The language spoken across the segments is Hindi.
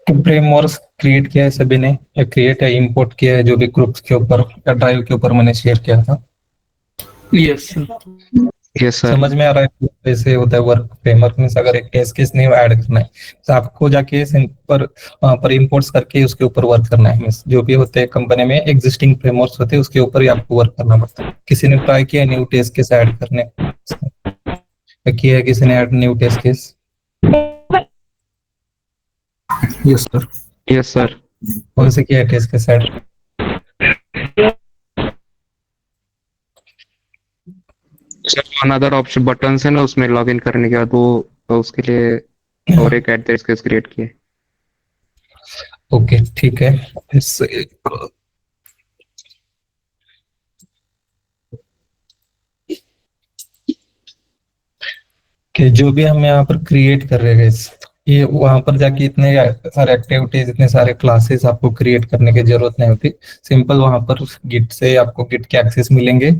फ्रेमवर्क क्रिएट किया है सभी ने, या क्रिएट या इंपोर्ट किया है जो भी ग्रुप्स के ऊपर या ड्राइव के ऊपर मैंने शेयर किया था। Yes sir. Yes sir. समझ में आ रहा है कैसे होता है वर्क? फ्रेमवर्क में अगर एक टेस्ट केस नहीं ऐड करना है तो आपको जाके पर इंपोर्ट्स करके उसके ऊपर वर्क करना है। Means जो भी होते हैं कंपनी में एग्जिस्टिंग फ्रेमवर्क्स होते हैं उसके ऊपर ही आपको वर्क करना पड़ता है। किसी ने ट्राई किया न्यू टेस्ट केस ऐड करने किया है? किसी ने add new test case? Yes sir. Yes sir. कौन से किया है test case add? Sir another option button है ना, उसमें लॉग इन करने के बाद वो तो उसके लिए और एक एड्रेस केस क्रिएट किए। ओके ठीक है। इस कि जो भी हम यहाँ पर क्रिएट कर रहे हैं guys, ये वहां पर जाके इतने सारे एक्टिविटीज, इतने सारे क्लासेस आपको क्रिएट करने की जरूरत नहीं होती। सिंपल वहां पर गिट से आपको गिट के एक्सेस मिलेंगे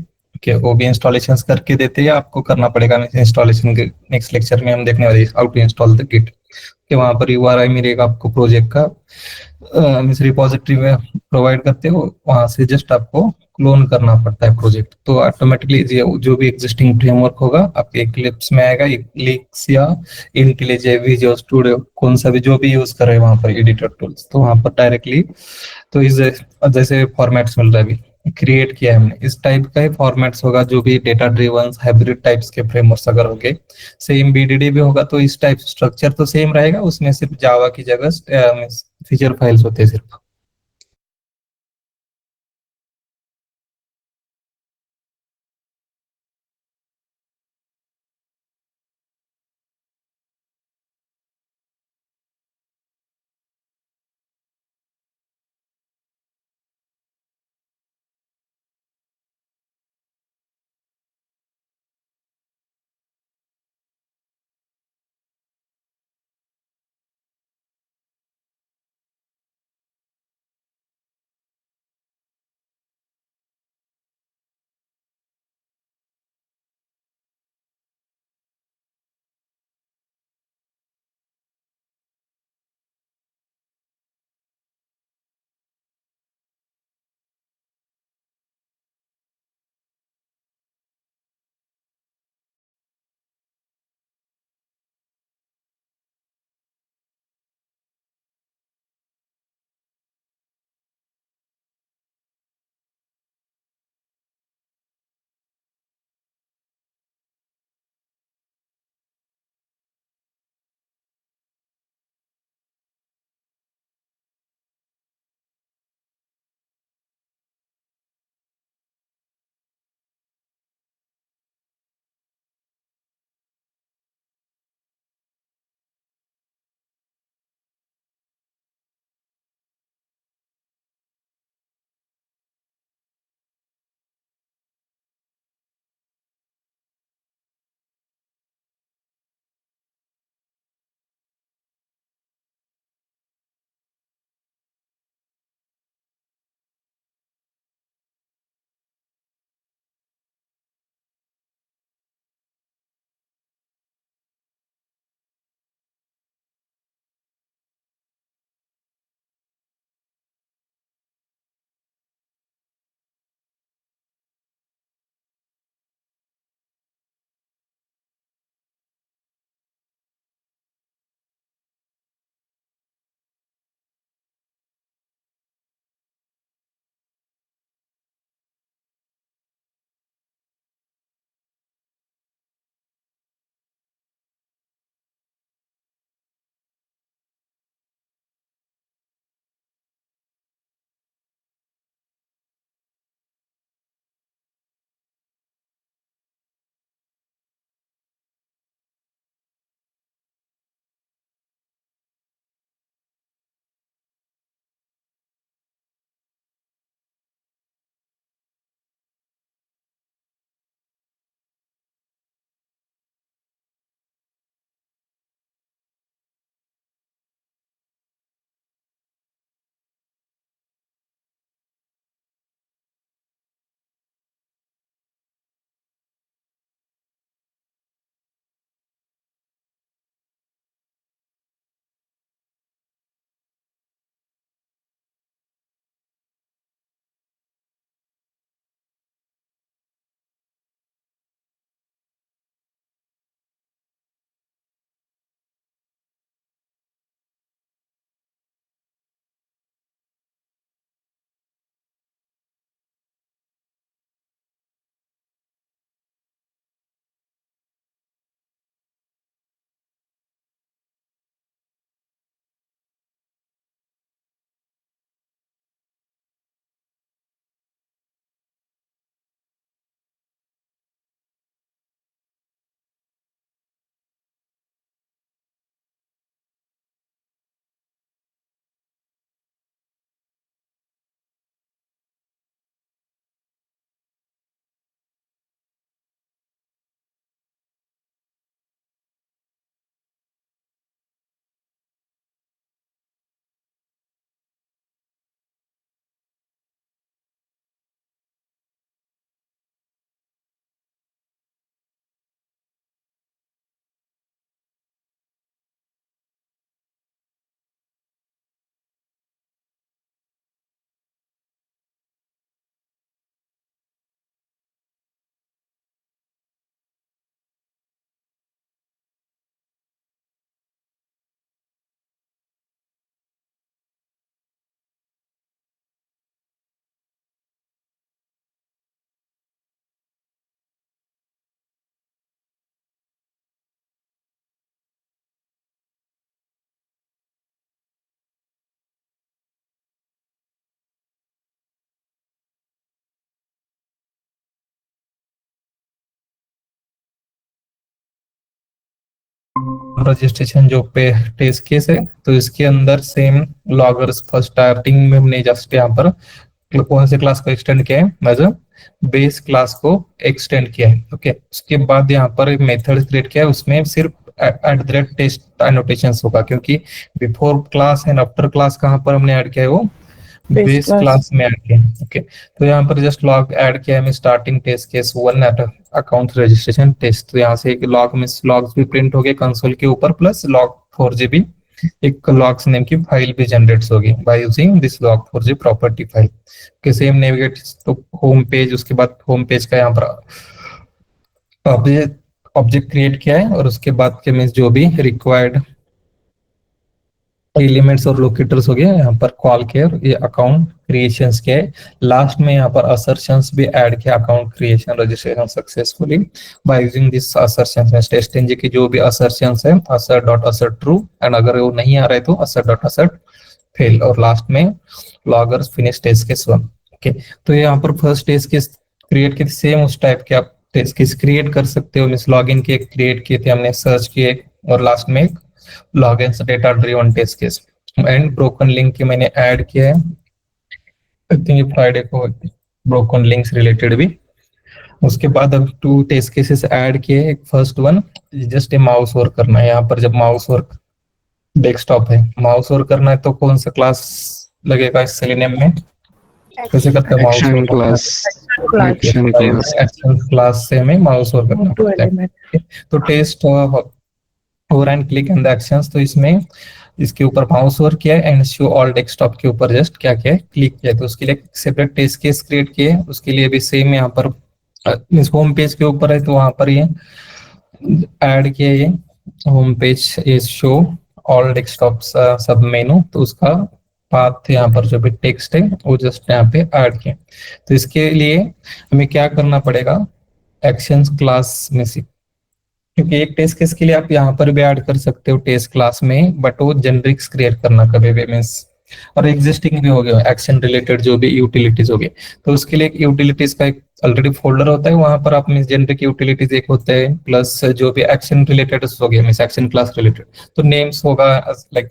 कि वो भी इंस्टॉलेशन करके देते हैं, आपको करना पड़ेगा इंस्टॉलेशन के। नेक्स्ट लेक्चर में हम देखने वाले how to install the git. कि वहां पर यूआरआई मिलेगा आपको प्रोजेक्ट का, मीन्स रिपोजिटरी में प्रोवाइड करते हो, वहां से जस्ट आपको क्लोन करना पड़ता है प्रोजेक्ट। तो ऑटोमेटिकली जो भी एग्जिस्टिंग फ्रेमवर्क होगा आपके इक्लिप्स में आएगा। इक्लिप्स या इंटेलिजे विजुअल स्टूडियो कौन सा भी जो भी यूज कर रहे हैं वहां पर एडिटर टूल्स, तो वहां पर डायरेक्टली तो इस जैसे फॉर्मेट्स मिल रहा है अभी क्रिएट किया है हमने, इस टाइप का ही फॉर्मेट्स होगा। जो भी डेटा ड्रिवन हाइब्रिड टाइप्स के फ्रेमवर्क्स अगर होंगे, सेम बीडीडी भी होगा तो इस टाइप स्ट्रक्चर तो सेम रहेगा, उसमें सिर्फ जावा की जगह फीचर फाइल्स होते हैं सिर्फ। रजिस्ट्रेशन जो पे टेस्ट केस है, तो इसके अंदर सेम लॉगर्स फर्स्ट स्टार्टिंग में हमने जस्ट यहाँ पर कौन से क्लास को एक्सटेंड किया है, मतलब बेस क्लास को एक्सटेंड किया है। ओके, उसके बाद यहाँ पर एक मेथड क्रिएट किया है, उसमें सिर्फ @ टेस्ट एनोटेशन होगा, क्योंकि before class and after class कहाँ पर हमने ऐड किया है, वो बेस क्लास में ऐड किया। ओके, तो यहाँ पर जस्ट लॉग ऐड किया है starting test case 1 at account registration test. तो यहाँ से एक लॉग में लॉग्स भी प्रिंट हो गए कंसोल के ऊपर, प्लस log 4j भी एक लॉग्स नेम की फाइल भी जनरेट होगी by using this log 4j property file के सेम नेविगेट तो होम पेज। उसके बाद होम पेज का यहाँ पर ऑब्जेक्ट क्रिएट किया है, और उसके बाद के मीन्स जो भी रिक्वायर्ड एलिमेंट्स और लोकेटर्स हो गया यहाँ पर कॉल किया, ये अकाउंट क्रिएशंस के लास्ट में यहाँ पर असर्शंस भी ऐड किया, account creation registration successfully by using this assertions में टेस्ट की जो भी असर्शंस है assert.assert ट्रू, एंड अगर वो नहीं आ रहा है तो assert.assert फेल, और लास्ट में loggers finish test case 1। Okay, तो यहाँ पर फर्स्ट टेस्ट केस क्रिएट किए सेम उस टाइप के आप टेस्ट केस क्रिएट कर सकते हो। मींस लॉगिन के क्रिएट किए थे हमने, सर्च किए, और लास्ट में एक login data driven test case and broken link की मैंने ऐड किया है। आई थिंक फ्राइडे को ब्रोकन लिंक्स रिलेटेड भी। उसके बाद अब 2 टेस्ट केसेस ऐड किए। एक first one just a mouse work करना है, यहाँ पर जब माउस वर्क डेस्कटॉप है, माउस वर्क करना है तो कौन सा क्लास लगेगा इस सेलेनियम में, कैसे करते हैं mouse action class, action class, action class से हमें माउस वर्क करना पड़ता है। तो test over and click and the actions, तो इसमें इसके ऊपर माउस वर्क किया है एंड शो ऑल डेस्कटॉप के ऊपर जस्ट क्या किया है, क्लिक किया। तो उसके लिए सेपरेट टेस्ट केस क्रिएट किए, उसके लिए भी सेम यहाँ पर इस होम पेज के ऊपर है तो वहां पर ये ऐड किया, ये home page is show all desktop सब मेनू, तो उसका पाथ यहाँ पर जो भी टेक्स्ट है वो जस्ट यहाँ पे ऐड किया। तो इसके लिए हमें क्या करना पड़ेगा, एक्शंस क्लास में से, क्योंकि एक टेस्ट केस के लिए आप यहाँ पर भी ऐड कर सकते हो टेस्ट क्लास में, बट वो जेनरिक्स क्रिएट करना कभी भी मीन्स, और एग्जिस्टिंग भी हो गया एक्शन रिलेटेड जो भी यूटिलिटीज हो गए, तो उसके लिए यूटिलिटीज का एक ऑलरेडी फोल्डर होता है, वहां पर आप मीन्स जेनरिक यूटिलिटीज एक होते हैं, प्लस जो भी एक्शन रिलेटेड हो गया मीन्स एक्शन क्लास रिलेटेड, तो नेम्स होगा लाइक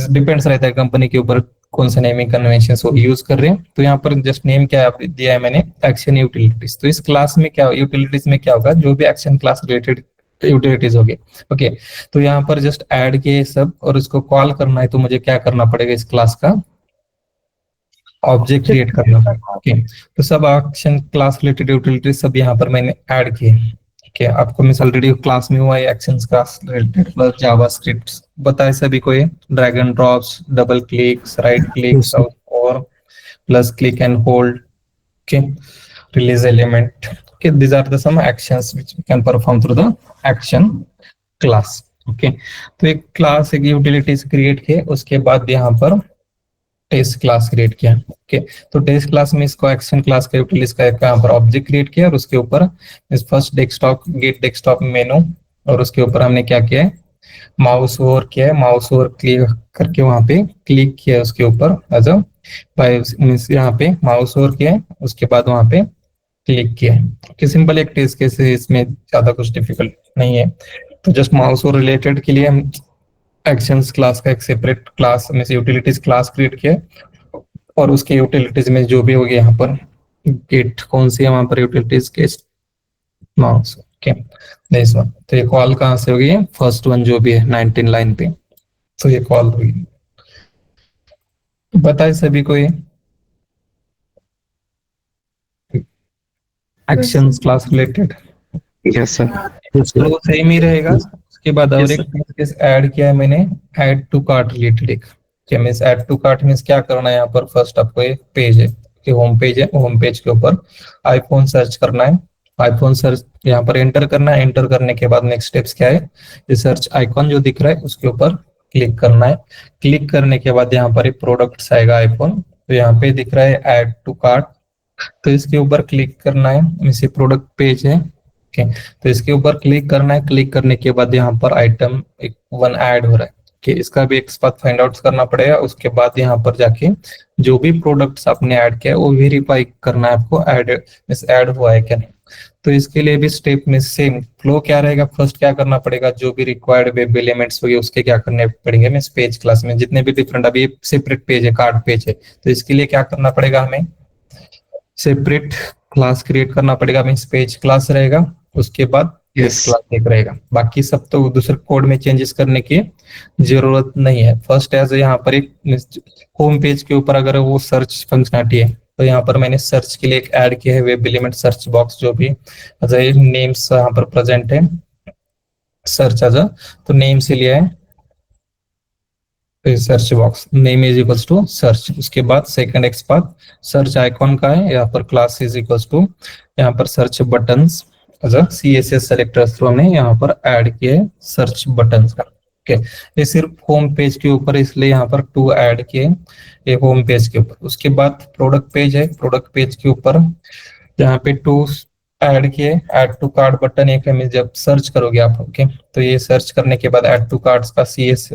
डिपेंड्स रहता है कंपनी के ऊपर कौन सा नेमिंग कन्वेंशन वो यूज कर रहे हैं। तो यहाँ पर जस्ट नेम क्या दिया है मैंने, एक्शन यूटिलिटीज। तो इस क्लास में क्या यूटिलिटीज में क्या होगा, जो भी एक्शन क्लास रिलेटेड यूटिलिटीज हो गए। ओके, तो यहाँ पर जस्ट ऐड किए सब, और इसको कॉल करना है तो मुझे क्या करना पड़ेगा, इस क्लास का ऑब्जेक्ट क्रिएट करना पड़ेगा। ओके, तो सब एक्शन क्लास रिलेटेड यूटिलिटीज सब यहाँ पर मैंने ऐड किए। ओके, आपको मिस ऑलरेडी क्लास में हुआ है actions class related plus JavaScript बताए सभी को, ये drag and drops, double clicks, right clicks और plus click and hold, okay, release element, okay, these are the some actions which we can perform through the action class। okay, तो एक क्लास एक यूटिलिटीज क्रिएट किए, उसके बाद यहाँ पर टेस्ट क्लास क्रिएट किया। ओके, तो टेस्ट क्लास में इसको एक्शन क्लास का यूटिलिटीज का यहाँ पर ऑब्जेक्ट क्रिएट किया, और उसके ऊपर इस first desktop get desktop menu, और उसके ऊपर हमने क्या किया है, माउस ओवर किया है, माउस ओवर क्लिक करके वहां पे क्लिक किया है उसके ऊपर एज अ मीन्स यहाँ पे माउस ओवर किया है, उसके बाद वहां पे क्लिक किया है कि सिंपल एक टेस्ट केस है, इसमें ज्यादा कुछ डिफिकल्ट नहीं है। तो जस्ट माउस और रिलेटेड के लिए हम एक्शंस क्लास का एक सेपरेट क्लास में से यूटिलिटीज क्लास क्रिएट किया, और उसके यूटिलिटीज में जो भी होगी यहाँ पर गेट कौन सी है वहां पर यूटिलिटीज के माउस। ओके, दिस वन, तो ये कॉल कहाँ से होगी, फर्स्ट वन जो भी है 19 लाइन पे, तो ये कॉल होगी। बताए सभी को ये actions class related, yes sir, तो सेम ही रहेगा। उसके बाद और एक केस ऐड किया है मैंने, ऐड टू कार्ट रिलेटेड एक, क्या means add to cart means क्या करना है, यहाँ पर फर्स्ट आपको एक पेज है कि होम पेज है, होम पेज के ऊपर आईफोन सर्च करना है, आईफोन सर्च यहाँ पर एंटर करना है, एंटर करने के बाद नेक्स्ट स्टेप्स क्या है, ये सर्च आइकॉन जो दिख रहा है उसके ऊपर क्लिक करना है, क्लिक करने के बाद यहाँ पर एक प्रोडक्ट्स आएगा आईफोन, तो यहाँ पे दिख रहा है ऐड टू कार्ट, तो इसके ऊपर क्लिक करना है, इसी प्रोडक्ट पेज है। ओके, तो इसके ऊपर क्लिक करना है, क्लिक करने के बाद यहाँ पर आइटम एक वन ऐड हो रहा है कि इसका भी एक बात फाइंड आउट करना पड़ेगा। उसके बाद यहाँ पर जाके जो भी प्रोडक्ट्स आपने ऐड किया है वो वेरीफाई करना है आपको, ऐड हुआ है क्या नहीं। तो इसके लिए भी स्टेप में सेम फ्लो क्या रहेगा, फर्स्ट क्या करना पड़ेगा, जो भी रिक्वायर्ड वेब एलिमेंट्स होंगे उसके क्या करने पड़ेंगे मींस पेज क्लास में, जितने भी डिफरेंट, अभी सेपरेट पेज है, कार्ड पेज है, तो इसके लिए क्या करना पड़ेगा, हमें सेपरेट क्लास क्रिएट करना पड़ेगा, मींस पेज क्लास रहेगा, उसके बाद पेज यस क्लास एक रहेगा, बाकी सब तो दूसरे कोड में चेंजेस करने की जरूरत नहीं है। फर्स्ट एज यहाँ पर एक होम पेज के ऊपर अगर वो सर्च फंक्शनलिटी है, तो यहाँ पर मैंने सर्च के लिए एक ऐड किया है वेब एलिमेंट सर्च बॉक्स, जो भी नेम्स यहाँ पर प्रेजेंट है सर्च एज, तो नेम से लिया है search box, name is equals to search, उसके बाद सेकंड एक्सपाथ सर्च आइकॉन का है, यहाँ पर क्लास इज इक्वल्स टू यहाँ पर search buttons as a CSS selector through हमने यहाँ पर ऐड किए सर्च बटन्स का। ओके, ये सिर्फ होम पेज के ऊपर, इसलिए यहाँ पर टू ऐड किए ये होम पेज के ऊपर। उसके बाद प्रोडक्ट पेज है, प्रोडक्ट पेज के ऊपर यहाँ पे टू ऐड किए, ऐड टू कार्ड बटन एक है, जब सर्च करोगे आप, ओके, तो ये सर्च करने के बाद ऐड टू कार्ड्स का CS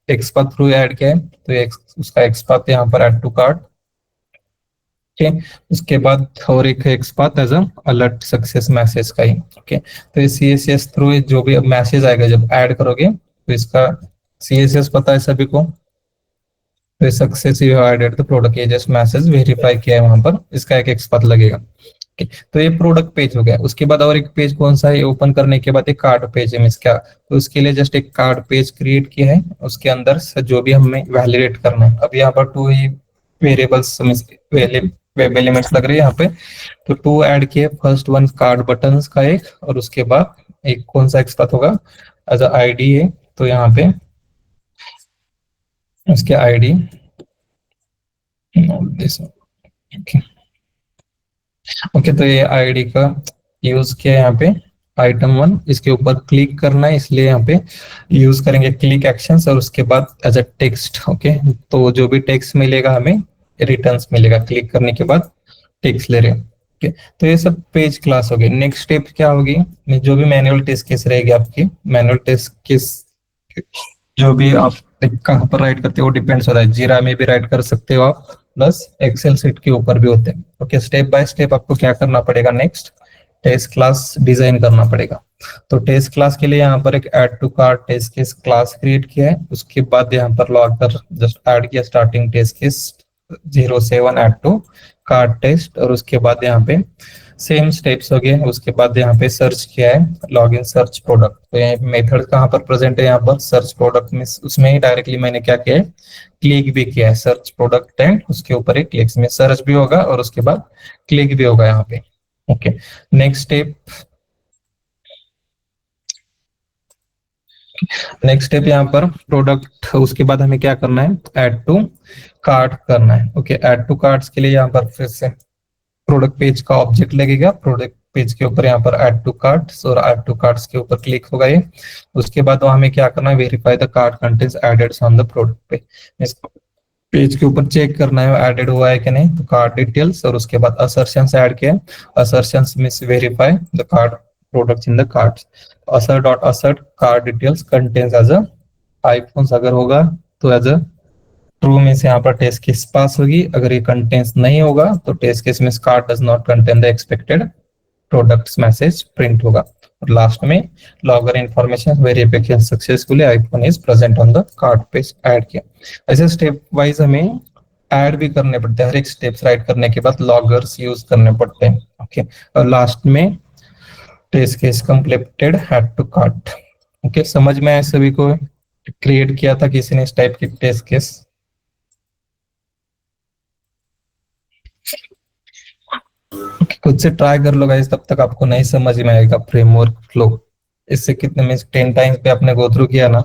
एक्सपाथ थ्रू ऐड किया है, तो ये उसका एक्सपाथ यहाँ पर ऐड टू कार्ड। ओके, उसके बाद और एक XPath as alert success message का ही। ओके, तो ये CSS थ्रू जो भी मैसेज आएगा जब ऐड करोगे, तो इसका CSS पता है सभी को, तो success you have added the product, ये जस्ट मैसेज वेरीफाई किया है वहां पर, इसका एक एक्सपाथ लगेगा। ओके, तो ये प्रोडक्ट पेज हो गया। उसके बाद और एक पेज कौन सा है, ओपन करने के बाद एक कार्ड पेज है, मींस क्या, तो उसके लिए जस्ट एक कार्ड पेज क्रिएट किया है, उसके अंदर से जो भी हमें वैलिडेट करना है, अब यहाँ पर टू ही वेरिएबल्स वेब एलिमेंट्स लग रहे हैं यहाँ पे, तो टू ऐड किए, फर्स्ट वन कार्ड बटन्स का एक, और उसके बाद एक कौन सा एक्सपाथ होगा एज ID है, तो यहाँ पे उसके ID ओके, तो ये ID का यूज किया है यहाँ पे, आइटम 1 इसके ऊपर क्लिक करना है, इसलिए यहाँ पे यूज करेंगे क्लिक एक्शंस, और उसके बाद एज अ टेक्स्ट। ओके, तो जो भी टेक्स्ट मिलेगा हमें रिटर्न्स मिलेगा, क्लिक करने के बाद टेक्स्ट ले रहे हैं। ओके, तो ये सब पेज क्लास हो गई। नेक्स्ट स्टेप क्या होगी, जो भी मैनुअल टेस्ट केस रहेगी आपकी, मैनुअल टेस्ट केस जो भी आप कहाँ पर राइट करते हो डिपेंड्स होता है, जीरा में भी राइट कर सकते हो आप, प्लस एक्सेल सीट के ऊपर भी होते हैं। ओके, स्टेप बाय स्टेप आपको क्या करना पड़ेगा, नेक्स्ट टेस्ट क्लास डिजाइन करना पड़ेगा। तो टेस्ट क्लास के लिए यहाँ पर एक add to cart test case class create किया है, उसके बाद यहाँ पर लॉगर जस्ट ऐड किया starting test case 07 add to cart test, और उसके बाद यहाँ पे सेम स्टेप्स हो गए। उसके बाद यहाँ पे सर्च किया है लॉगिन सर्च प्रोडक्ट, तो ये मेथड कहाँ पर प्रेजेंट है, यहाँ पर सर्च प्रोडक्ट में, उसमें ही डायरेक्टली मैंने क्या किया है, क्लिक भी किया है सर्च प्रोडक्ट एंड उसके ऊपर एक क्लिक्स में सर्च भी होगा और उसके बाद क्लिक भी होगा यहाँ पे। ओके, नेक्स्ट स्टेप, यहाँ पर प्रोडक्ट, उसके बाद हमें क्या करना है, ऐड टू कार्ट करना है। ओके, ऐड टू कार्ट्स के लिए यहाँ पर फिर से प्रोडक्ट पेज का ऑब्जेक्ट लगेगा, प्रोडक्ट पेज के ऊपर यहाँ पर ऐड टू कार्ट्स, और ऐड टू कार्ट्स के ऊपर क्लिक होगा ये। उसके बाद हमें क्या करना है, verify the cart contents added on the product page, page के ऊपर चेक करना है ऐडेड हुआ है कि नहीं, तो कार्ड डिटेल्स, और उसके बाद असर्शंस ऐड किया, assertions means verify the card products in the cards, assert dot assert card details contains as a iPhones अगर होगा तो एज अ ट्रू में से यहाँ पर टेस्ट केस पास होगी, अगर ये कंटेंस नहीं होगा तो टेस्ट केस में card does not contain the expected products message print होगा। और लास्ट में logger information verification successfully iPhone is present on the card page add किया। ऐसे स्टेप वाइज हमें ऐड भी करने पड़ते हैं, हर एक स्टेप्स राइट करने के बाद लॉगर्स यूज करने पड़ते हैं। ओके, और लास्ट में test case completed had to cart. Okay, समझ में आया सभी को, क्रिएट किया था किसी ने इस टाइप की टेस्ट केस? खुद से ट्राई कर लो गाइस, तब तक आपको नहीं समझ में आएगा फ्रेमवर्क फ्लो। इससे कितने में 10 टाइम्स पे आपने गो थ्रू किया ना,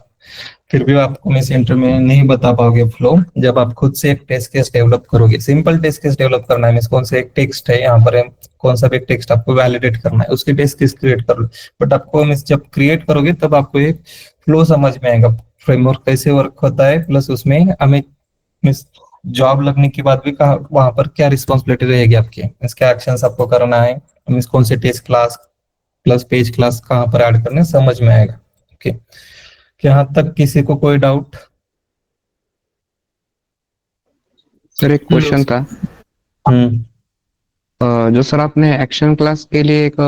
फिर भी आपको मैं सेंटर में नहीं बता पाओगे फ्लो। जब आप खुद से एक टेस्ट केस डेवलप करोगे, सिंपल टेस्ट केस डेवलप करना है, मींस कौन सा एक टेक्स्ट है यहाँ पर, कौन सा भी टेक्स्ट आपको वैलिडेट करना है, उसके टेस्ट केस क्रिएट कर लो। बट आपको मींस जब क्रिएट करोगे तब आपको एक फ्लो समझ में आएगा, फ्रेमवर्क कैसे वर्क होता है, प्लस उसमें हमें मींस जॉब लगने के बाद भी कहा वहां पर क्या रिस्पॉन्सिबिलिटी रहेगी आपकी, इसके एक्शंस आपको करना है, मींस कौन से test class plus page class कहाँ पर ऐड करने, समझ में आएगा। ओके, यहाँ तक किसी को कोई डाउट? सर एक क्वेश्चन था, हम्म जो सर आपने एक्शन क्लास के लिए एक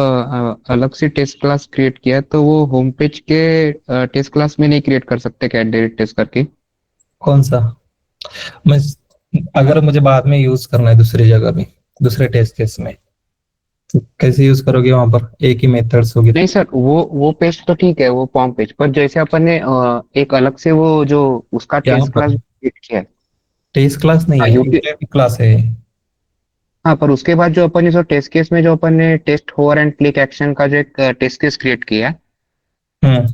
अलग से टेस्ट क्लास क्रिएट किया है, तो वो होम पेज के टेस्ट क्लास में नहीं क्रिएट कर सकते क्या डायरेक्ट टेस्ट करके? कौन सा? मैं अगर मुझे बाद में यूज करना है दूसरी जगह भी, दूसरे टेस्ट केस में, तो कैसे यूज करोगे? वहां पर एक ही मेथड्स होगी। नहीं सर, वो पेज तो ठीक है, वो फॉर्म पेज पर जैसे अपन ने एक अलग से वो जो उसका यहाँ टेस्ट क्लास पर क्रिएट किया है। टेस्ट क्लास नहीं हाँ है, यूटी यूटिलिटी क्लास है। हाँ, पर उसके बाद जो अपन ने जो टेस्ट केस में जो अपन ने test hover and click action का जो एक टेस्ट केस क्रिएट किया है, हम्म।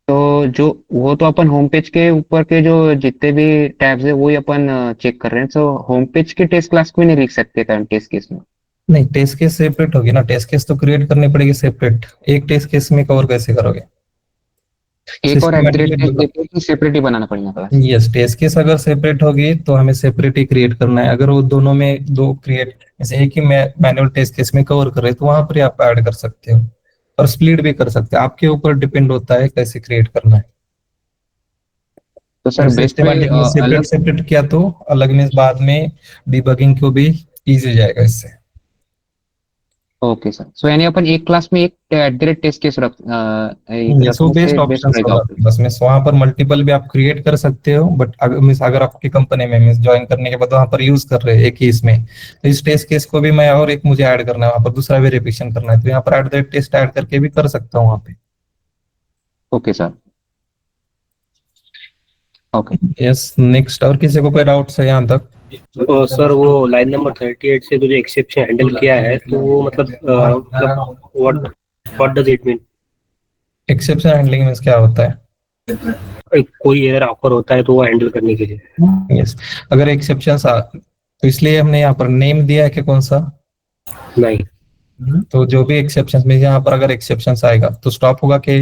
तो जो वो तो अपन होम पेज के ऊपर के जो जितने भी टैब्स है वही अपन चेक कर रहे हैं, तो होम पेज के टेस्ट क्लास को भी नहीं लिख सकते क्या टेस्ट केस में? नहीं, टेस्ट केस सेपरेट होगी ना, टेस्ट केस तो क्रिएट करनी पड़ेगी सेपरेट। एक टेस्ट केस में कवर कैसे करोगे? एक और एट टेस्ट सिस्टमेटिकली। देके ही सेपरेट ही बनाना पड़ेगा क्लास। यस, टेस्ट केस अगर सेपरेट होगी तो हमें सेपरेट ही क्रिएट करना है। अगर वो दोनों में दो क्रिएट, जैसे एक ही मैनुअल टेस्ट केस में कवर कर रहे हैं, तो वहां पर ही आप ऐड कर सकते हो और स्प्लिट भी कर सकते हो। आपके ऊपर डिपेंड होता है कैसे क्रिएट करना है। तो अगर सर बेस्ट वे सिस्टमेटिक में सेपरेट अलग। सेपरेट किया तो अलग में बाद में डिबगिंग को भी इजी हो जाएगा इससे। ओके सर, सो यानी अपन एक क्लास में एक एट टेस्ट केस यस, वो रखने बेस्ट से ऑप्शन बेस्ट रहेगा होगा आपके लिए। बस। मिस वहां पर मल्टीपल भी आप क्रिएट कर सकते हो, बट अगर मिस अगर आपकी कंपनी में मिस ज्वाइन करने के बाद वहां पर यूज कर रहे हैं एक ही इसमें, तो इस टेस्ट केस को भी मैं और एक मुझे ऐड करना है वहां पर, दूसरा वेरिफिकेशन करना है, तो यहाँ पर ऐड द टेस्ट ऐड करके भी कर सकता हूँ वहां पे। Okay sir. Okay. Yes, next और किसी को कोई डाउट्स है यहाँ तक? सर वो लाइन नंबर 38 से तो जो एक्सेप्शन हैंडल किया है, तो वो मतलब what what does it mean? Exception handling means क्या होता है? कोई एरर ऑफर होता है तो वो हैंडल करने के लिए। यस, अगर एक्सेप्शन तो इसलिए हमने यहाँ पर नेम दिया है कि कौन सा। नहीं। तो जो भी एक्सेप्शन में यहाँ पर अगर एक्सेप्शन आएगा तो स्टॉप होगा कि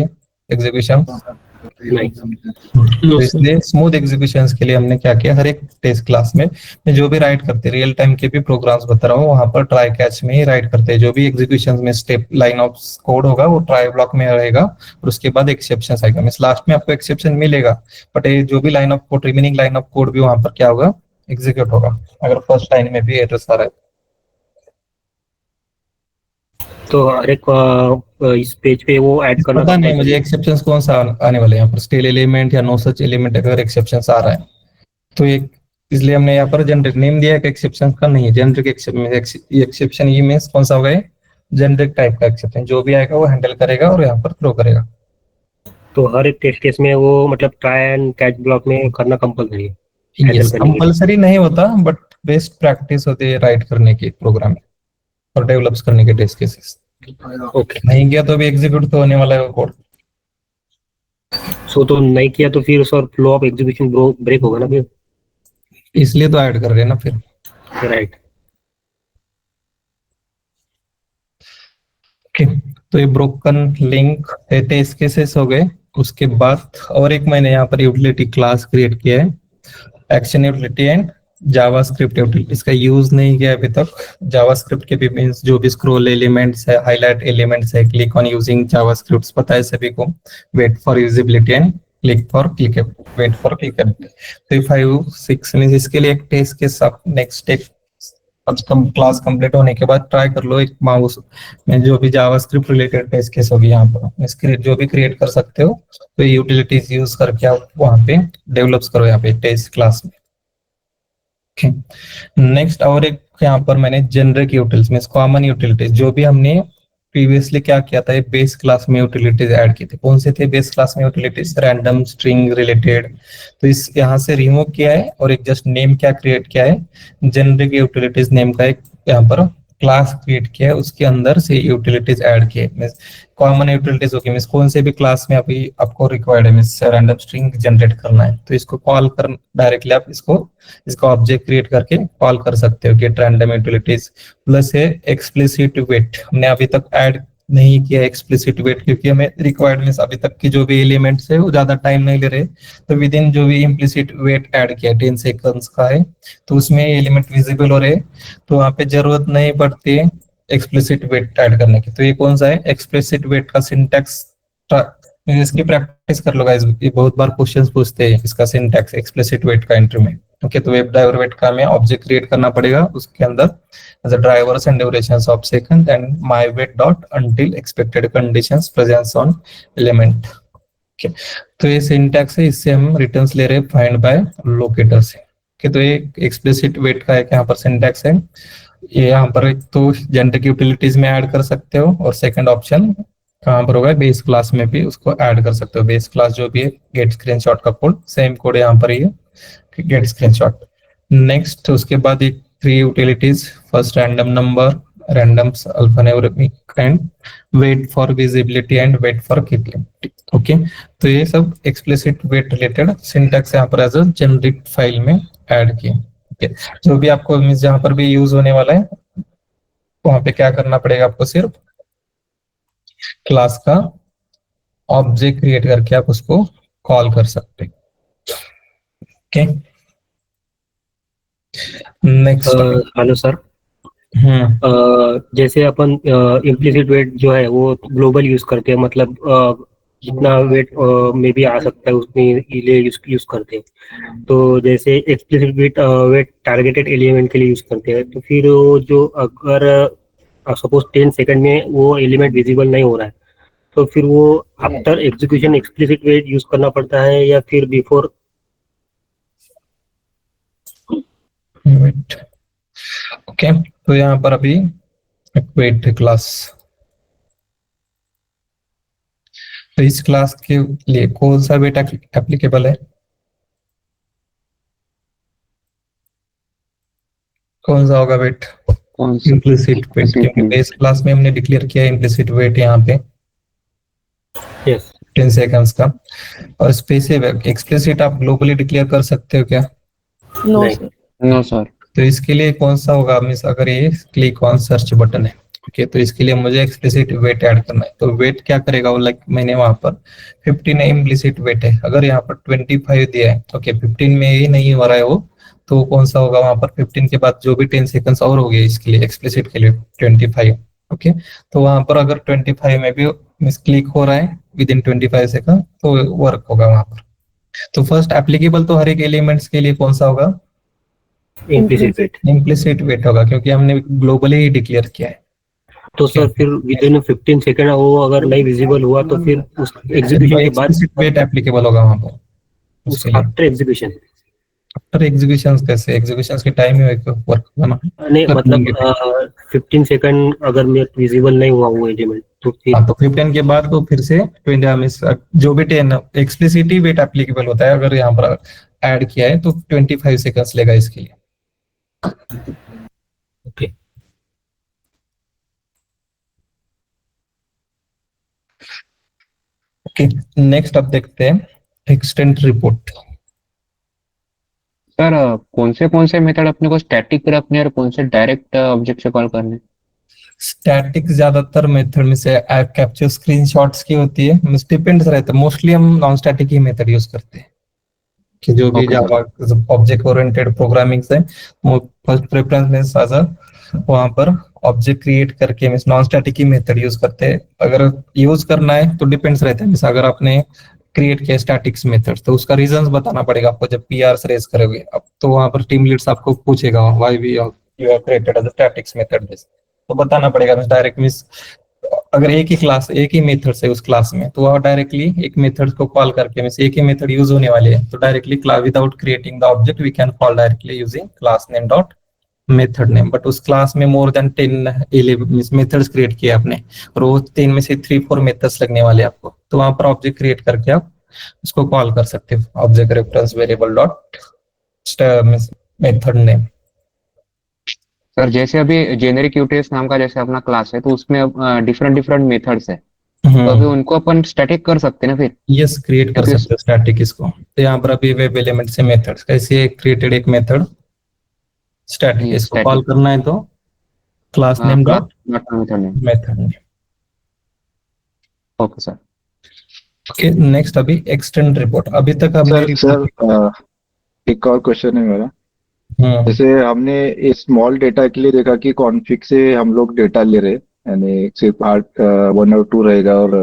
एग्जीक्यूशन? नहीं। तो इसलिए स्मूथ एग्जीक्यूशन के लिए हमने क्या किया, हर एक टेस्ट क्लास में जो भी राइट करते हैं, रियल टाइम के भी प्रोग्राम्स बता रहा हूँ, वहां पर ट्राई कैच में ही राइट करते हैं। जो भी एग्जीक्यूशन में स्टेप लाइन ऑफ कोड होगा वो ट्राई ब्लॉक में रहेगा, और उसके बाद एक्सेप्शन आएगा। मीन लास्ट में आपको एक्सेप्शन मिलेगा, बट ये जो भी line of code, remaining line of code भी वहां पर क्या होगा, एग्जीक्यूट होगा, अगर फर्स्ट लाइन में भी एरर आ रहा है। तो हर एक इस पेज पे वो ऐड करना पता नहीं compulsory मुझे है। एक्सेप्शंस कौन सा आने वाला है यहाँ पर, स्टेल एलिमेंट या नो सच एलिमेंट अगर एक्सेप्शंस आ रहा है तो एक, इसलिए हमने यहाँ पर जनरिक नेम दिया है कि एक्सेप्शन का नहीं है, जनरिक एक्सेप्शन। ये मीन्स कौन सा होगा, ये जनरिक टाइप का एक्सेप्शन, जो भी आएगा वो हैंडल करेगा और यहाँ पर थ्रो करेगा। तो हर एक टेस्ट केस में वो मतलब ट्राई एंड कैच ब्लॉक में करना कंपलसरी है हैंडल यस, करने के लिए। कंपलसरी नहीं होता, बट बेस्ट प्रैक्टिस होती है राइट करने की प्रोग्राम और डेवलप करने के टेस्ट केसेस। ओके। नहीं किया तो भी एग्जीक्यूट तो होने वाला है वो कोड। सो तो नहीं किया तो फिर sir flow of execution break होगा ना फिर। इसलिए तो ऐड कर रहे हैं ना फिर। राइट। ओके, तो ये ब्रोकन लिंक टेस्ट केसेस हो गए। उसके बाद और एक मैंने यहाँ पर यूटिलिटी क्लास क्रिएट किया है, action utility and JavaScript utility. इसका यूज नहीं किया अभी तक। जावास्क्रिप्ट के भी मींस जो भी स्क्रॉल एलिमेंट्स है, हाईलाइट एलिमेंट्स है, क्लिक ऑन यूजिंग जावास्क्रिप्ट पता है सभी को, wait for visibility and click for click, wait for clickability. तो 5 6 मींस इसके लिए एक टेस्ट के साथ नेक्स्ट एक क्लास कंप्लीट होने के बाद ट्राई कर लो एक माउस में जो भी जावास्क्रिप्ट रिलेटेड टेस्ट केस होगी यहाँ पर इसके जो भी क्रिएट कर सकते हो, तो यूटिलिटीज यूज करके आप वहां पे डेवलप करो यहाँ पे टेस्ट क्लास में। नेक्स्ट और एक यहाँ पर मैंने जेनरिक यूटिलिटीज में कॉमन यूटिलिटीज, जो भी हमने प्रीवियसली क्या किया था, बेस क्लास में यूटिलिटीज ऐड की थी। कौन से थे बेस क्लास में यूटिलिटीज? Random string related. तो इस यहाँ से रिमूव किया है और एक जस्ट नेम क्या क्रिएट किया है, जेनरिक यूटिलिटीज नेम का एक यहाँ पर क्लास क्रिएट किया है, उसके अंदर से यूटिलिटीज ऐड किए। कॉमन यूटिलिटीज होगी मींस कौन से भी क्लास में अभी आपको रिक्वायर्ड है मींस रैंडम स्ट्रिंग जनरेट करना है, तो इसको कॉल कर डायरेक्टली आप इसका ऑब्जेक्ट क्रिएट करके कॉल कर सकते हो, गेट रैंडम यूटिलिटीज। प्लस है एक्सप्लिसिट वेट, हमने अभी तक ऐड नहीं किया एक्सप्लिसिट वेट, क्योंकि हमें रिक्वायर्ड मींस अभी तक की जो भी एलिमेंट्स है वो ज्यादा टाइम नहीं ले रहे, तो विद इन जो भी इम्प्लिसिट वेट ऐड किया 10 सेकंड्स का है, तो उसमें एलिमेंट विजिबल हो रहे, तो वहां पे जरूरत नहीं पड़ती है एक्सप्लिसिट वेट ऐड करने की। तो ये कौन सा है एक्सप्लिसिट वेट का सिंटैक्स, इसकी प्रैक्टिस कर लो गाइस, ये बहुत बार क्वेश्चंस पूछते हैं इसका सिंटैक्स एक्सप्लिसिट वेट का एंट्री में। ओके, तो वेब ड्राइवर वेट का हमें ऑब्जेक्ट क्रिएट करना पड़ेगा, उसके अंदर as drivers and durations of second and my wait dot until expected conditions presence on element. Okay, तो ये सिंटैक्स है, इससे हम रिटर्न्स ले रहे हैं फाइंड बाय लोकेटर से। ओके, तो ये एक्सप्लिसिट वेट का एक यहाँ पर सिंटैक्स है। ये यहाँ पर एक तो जेनेरिक यूटिलिटीज में ऐड कर सकते हो, और सेकंड ऑप्शन कहाँ पर होगा, बेस क्लास में भी उसको ऐड कर सकते हो। बेस क्लास जो भी है गेट स्क्रीनशॉट का कोड, सेम कोड यहाँ पर ही है, गेट स्क्रीनशॉट। नेक्स्ट उसके बाद एक 3 utilities, first random number, random alphanumeric and wait for visibility and wait for keeping. Okay, तो ये सब एक्सप्लिसिट वेट रिलेटेड सिंटैक्स यहाँ पर एज अ जेनेरिक फाइल में ऐड किए। ओके, जो भी आपको मींस जहाँ पर भी यूज होने वाला है वहां पे क्या करना पड़ेगा, आपको सिर्फ क्लास का ऑब्जेक्ट क्रिएट करके आप उसको कॉल कर सकते हैं। Okay, next. हेलो सर, जैसे अपन इम्प्लिसिट वेट जो है वो ग्लोबल यूज करते हैं, मतलब जितना वेट में भी आ सकता है उसमें लिए यूज करते हैं। तो जैसे एक्सप्लिसिट वेट टारगेटेड एलिमेंट के लिए यूज करते हैं, तो फिर वो जो अगर सपोज 10 सेकंड में वो एलिमेंट विजिबल नहीं हो रहा है, तो फिर वो after execution explicit wait use करना पड़ता है या फिर बिफोर? वेट। ओके, तो यहाँ पर अभी वेट क्लास, तो इस क्लास के लिए कौन सा वेट एप्लीकेबल है, कौन सा होगा वेट? कौन सा? इम्प्लिसिट वेट, क्योंकि बेस क्लास में हमने डिक्लेयर किया इम्प्लिसिट वेट यहाँ पे यस 10 सेकंड्स का। और स्पेसिफिक एक्सप्लिसिट आप ग्लोबली डिक्लेयर कर सकते हो क्या? नो नहीं। सर। No sir. तो इसके लिए कौन सा होगा, मीन्स अगर ये क्लिक ऑन सर्च बटन है, ओके, तो इसके लिए मुझे एक्सप्लिसिट वेट ऐड करना है। तो वेट क्या करेगा वो, लाइक मैंने वहां पर 15 इम्प्लिसिट वेट है, अगर यहाँ पर 25 दिया है, ओके 15 में ही नहीं हो रहा है वो, तो कौन सा होगा वहां पर 15 के बाद जो भी 10 सेकंड्स और हो गए इसके लिए एक्सप्लिसिट के लिए 25। ओके, तो वहां पर अगर 25 में भी मिस क्लिक हो रहा है विद इन 25 सेकंड तो वर्क होगा वहां पर। तो फर्स्ट एप्लीकेबल तो हर एक एलिमेंट्स के लिए कौन सा होगा, इम्प्लिसिट वेट। इम्प्लिसिट वेट होगा, क्योंकि हमने ग्लोबली ही डिक्लेयर किया है। तो सर फिर विद इन 15 सेकंड वो अगर नहीं विजिबल हुआ तो फिर उस एग्जीक्यूशन के बाद एक्सप्लिसिट वेट एप्लीकेबल होगा वहां पर उस उसके लिए। आफ्टर एग्जीक्यूशन आफ्टर एग्जीक्यूशन कैसे, एग्जीक्यूशन की टाइम ही वर्क होगा ना। नहीं, मतलब 15 सेकंड अगर मैं विजिबल नहीं हुआ वो एलिमेंट तो फिर हाँ, तो 15 के बाद तो फिर से 20 जो भी 10 एक्सप्लिसिटी वेट एप्लीकेबल होता है, अगर यहाँ पर ऐड किया है तो 25 सेकंड्स लेगा इसके लिए। ओके। ओके, नेक्स्ट अब देखते हैं एक्सटेंड रिपोर्ट। सर कौन से मेथड अपने को स्टैटिक रखने और कौन से डायरेक्ट ऑब्जेक्ट से कॉल करने? स्टैटिक ज्यादातर मेथड में से ऐप कैप्चर स्क्रीनशॉट्स की होती है, डिपेंड्स रहता है, मोस्टली हम नॉन स्टैटिक ही मेथड यूज करते हैं कि जो भी Okay, जावा ऑब्जेक्ट ओरिएंटेड प्रोग्रामिंग है वो फर्स्ट प्रेफरेंस में साजा वहां पर ऑब्जेक्ट क्रिएट करके मींस नॉन स्टैटिक ही मेथड यूज करते हैं। अगर यूज करना है तो डिपेंड्स रहता है, मींस अगर आपने क्रिएट किया स्टैटिक्स मेथड तो उसका रीजंस बताना पड़ेगा आपको जब पीआरस रेज करोगे अब, तो वहां पर टीम लीड्स आपको पूछेगा why you have created as a statics method, तो बताना पड़ेगा डायरेक्ट मींस अगर एक ही मेथड से उस क्लास में तो वह डायरेक्टली एक मेथड को कॉल करके मींस एक ही मेथड यूज होने वाले हैं, तो directly class without creating the object we can call directly using class name dot method name. But उस क्लास में मोर देन 10 मेथड्स क्रिएट किए आपने और वो 10 में से 3-4 मेथड्स लगने वाले आपको, तो वहां पर ऑब्जेक्ट क्रिएट करके आप उसको कॉल कर सकते हो object reference variable dot method name. Sir जैसे अभी जेनेरिक यूटीएस नाम का जैसे अपना क्लास है तो उसमें डिफरेंट मेथड्स है, तो अभी उनको अपन स्टैटिक कर सकते हैं ना फिर? यस, क्रिएट कर सकते हो स्टैटिक इसको। तो यहाँ पर अभी वेब एलिमेंट से मेथड्स कैसे क्रिएटेड एक मेथड स्टैटिक, ये इसको static। कॉल करना है तो class name dot method name. Method name. Okay sir. Okay, next अभी एक्सटेंड रिपोर्ट। अभी तक हमने सर एक और क्वेश्चन है मेरा। हम्म, जैसे हमने इस स्मॉल डेटा के लिए देखा कि कॉन्फ़िग से हम लोग डेटा ले रहे, यानी सिर्फ 1 और 2 रहेगा, और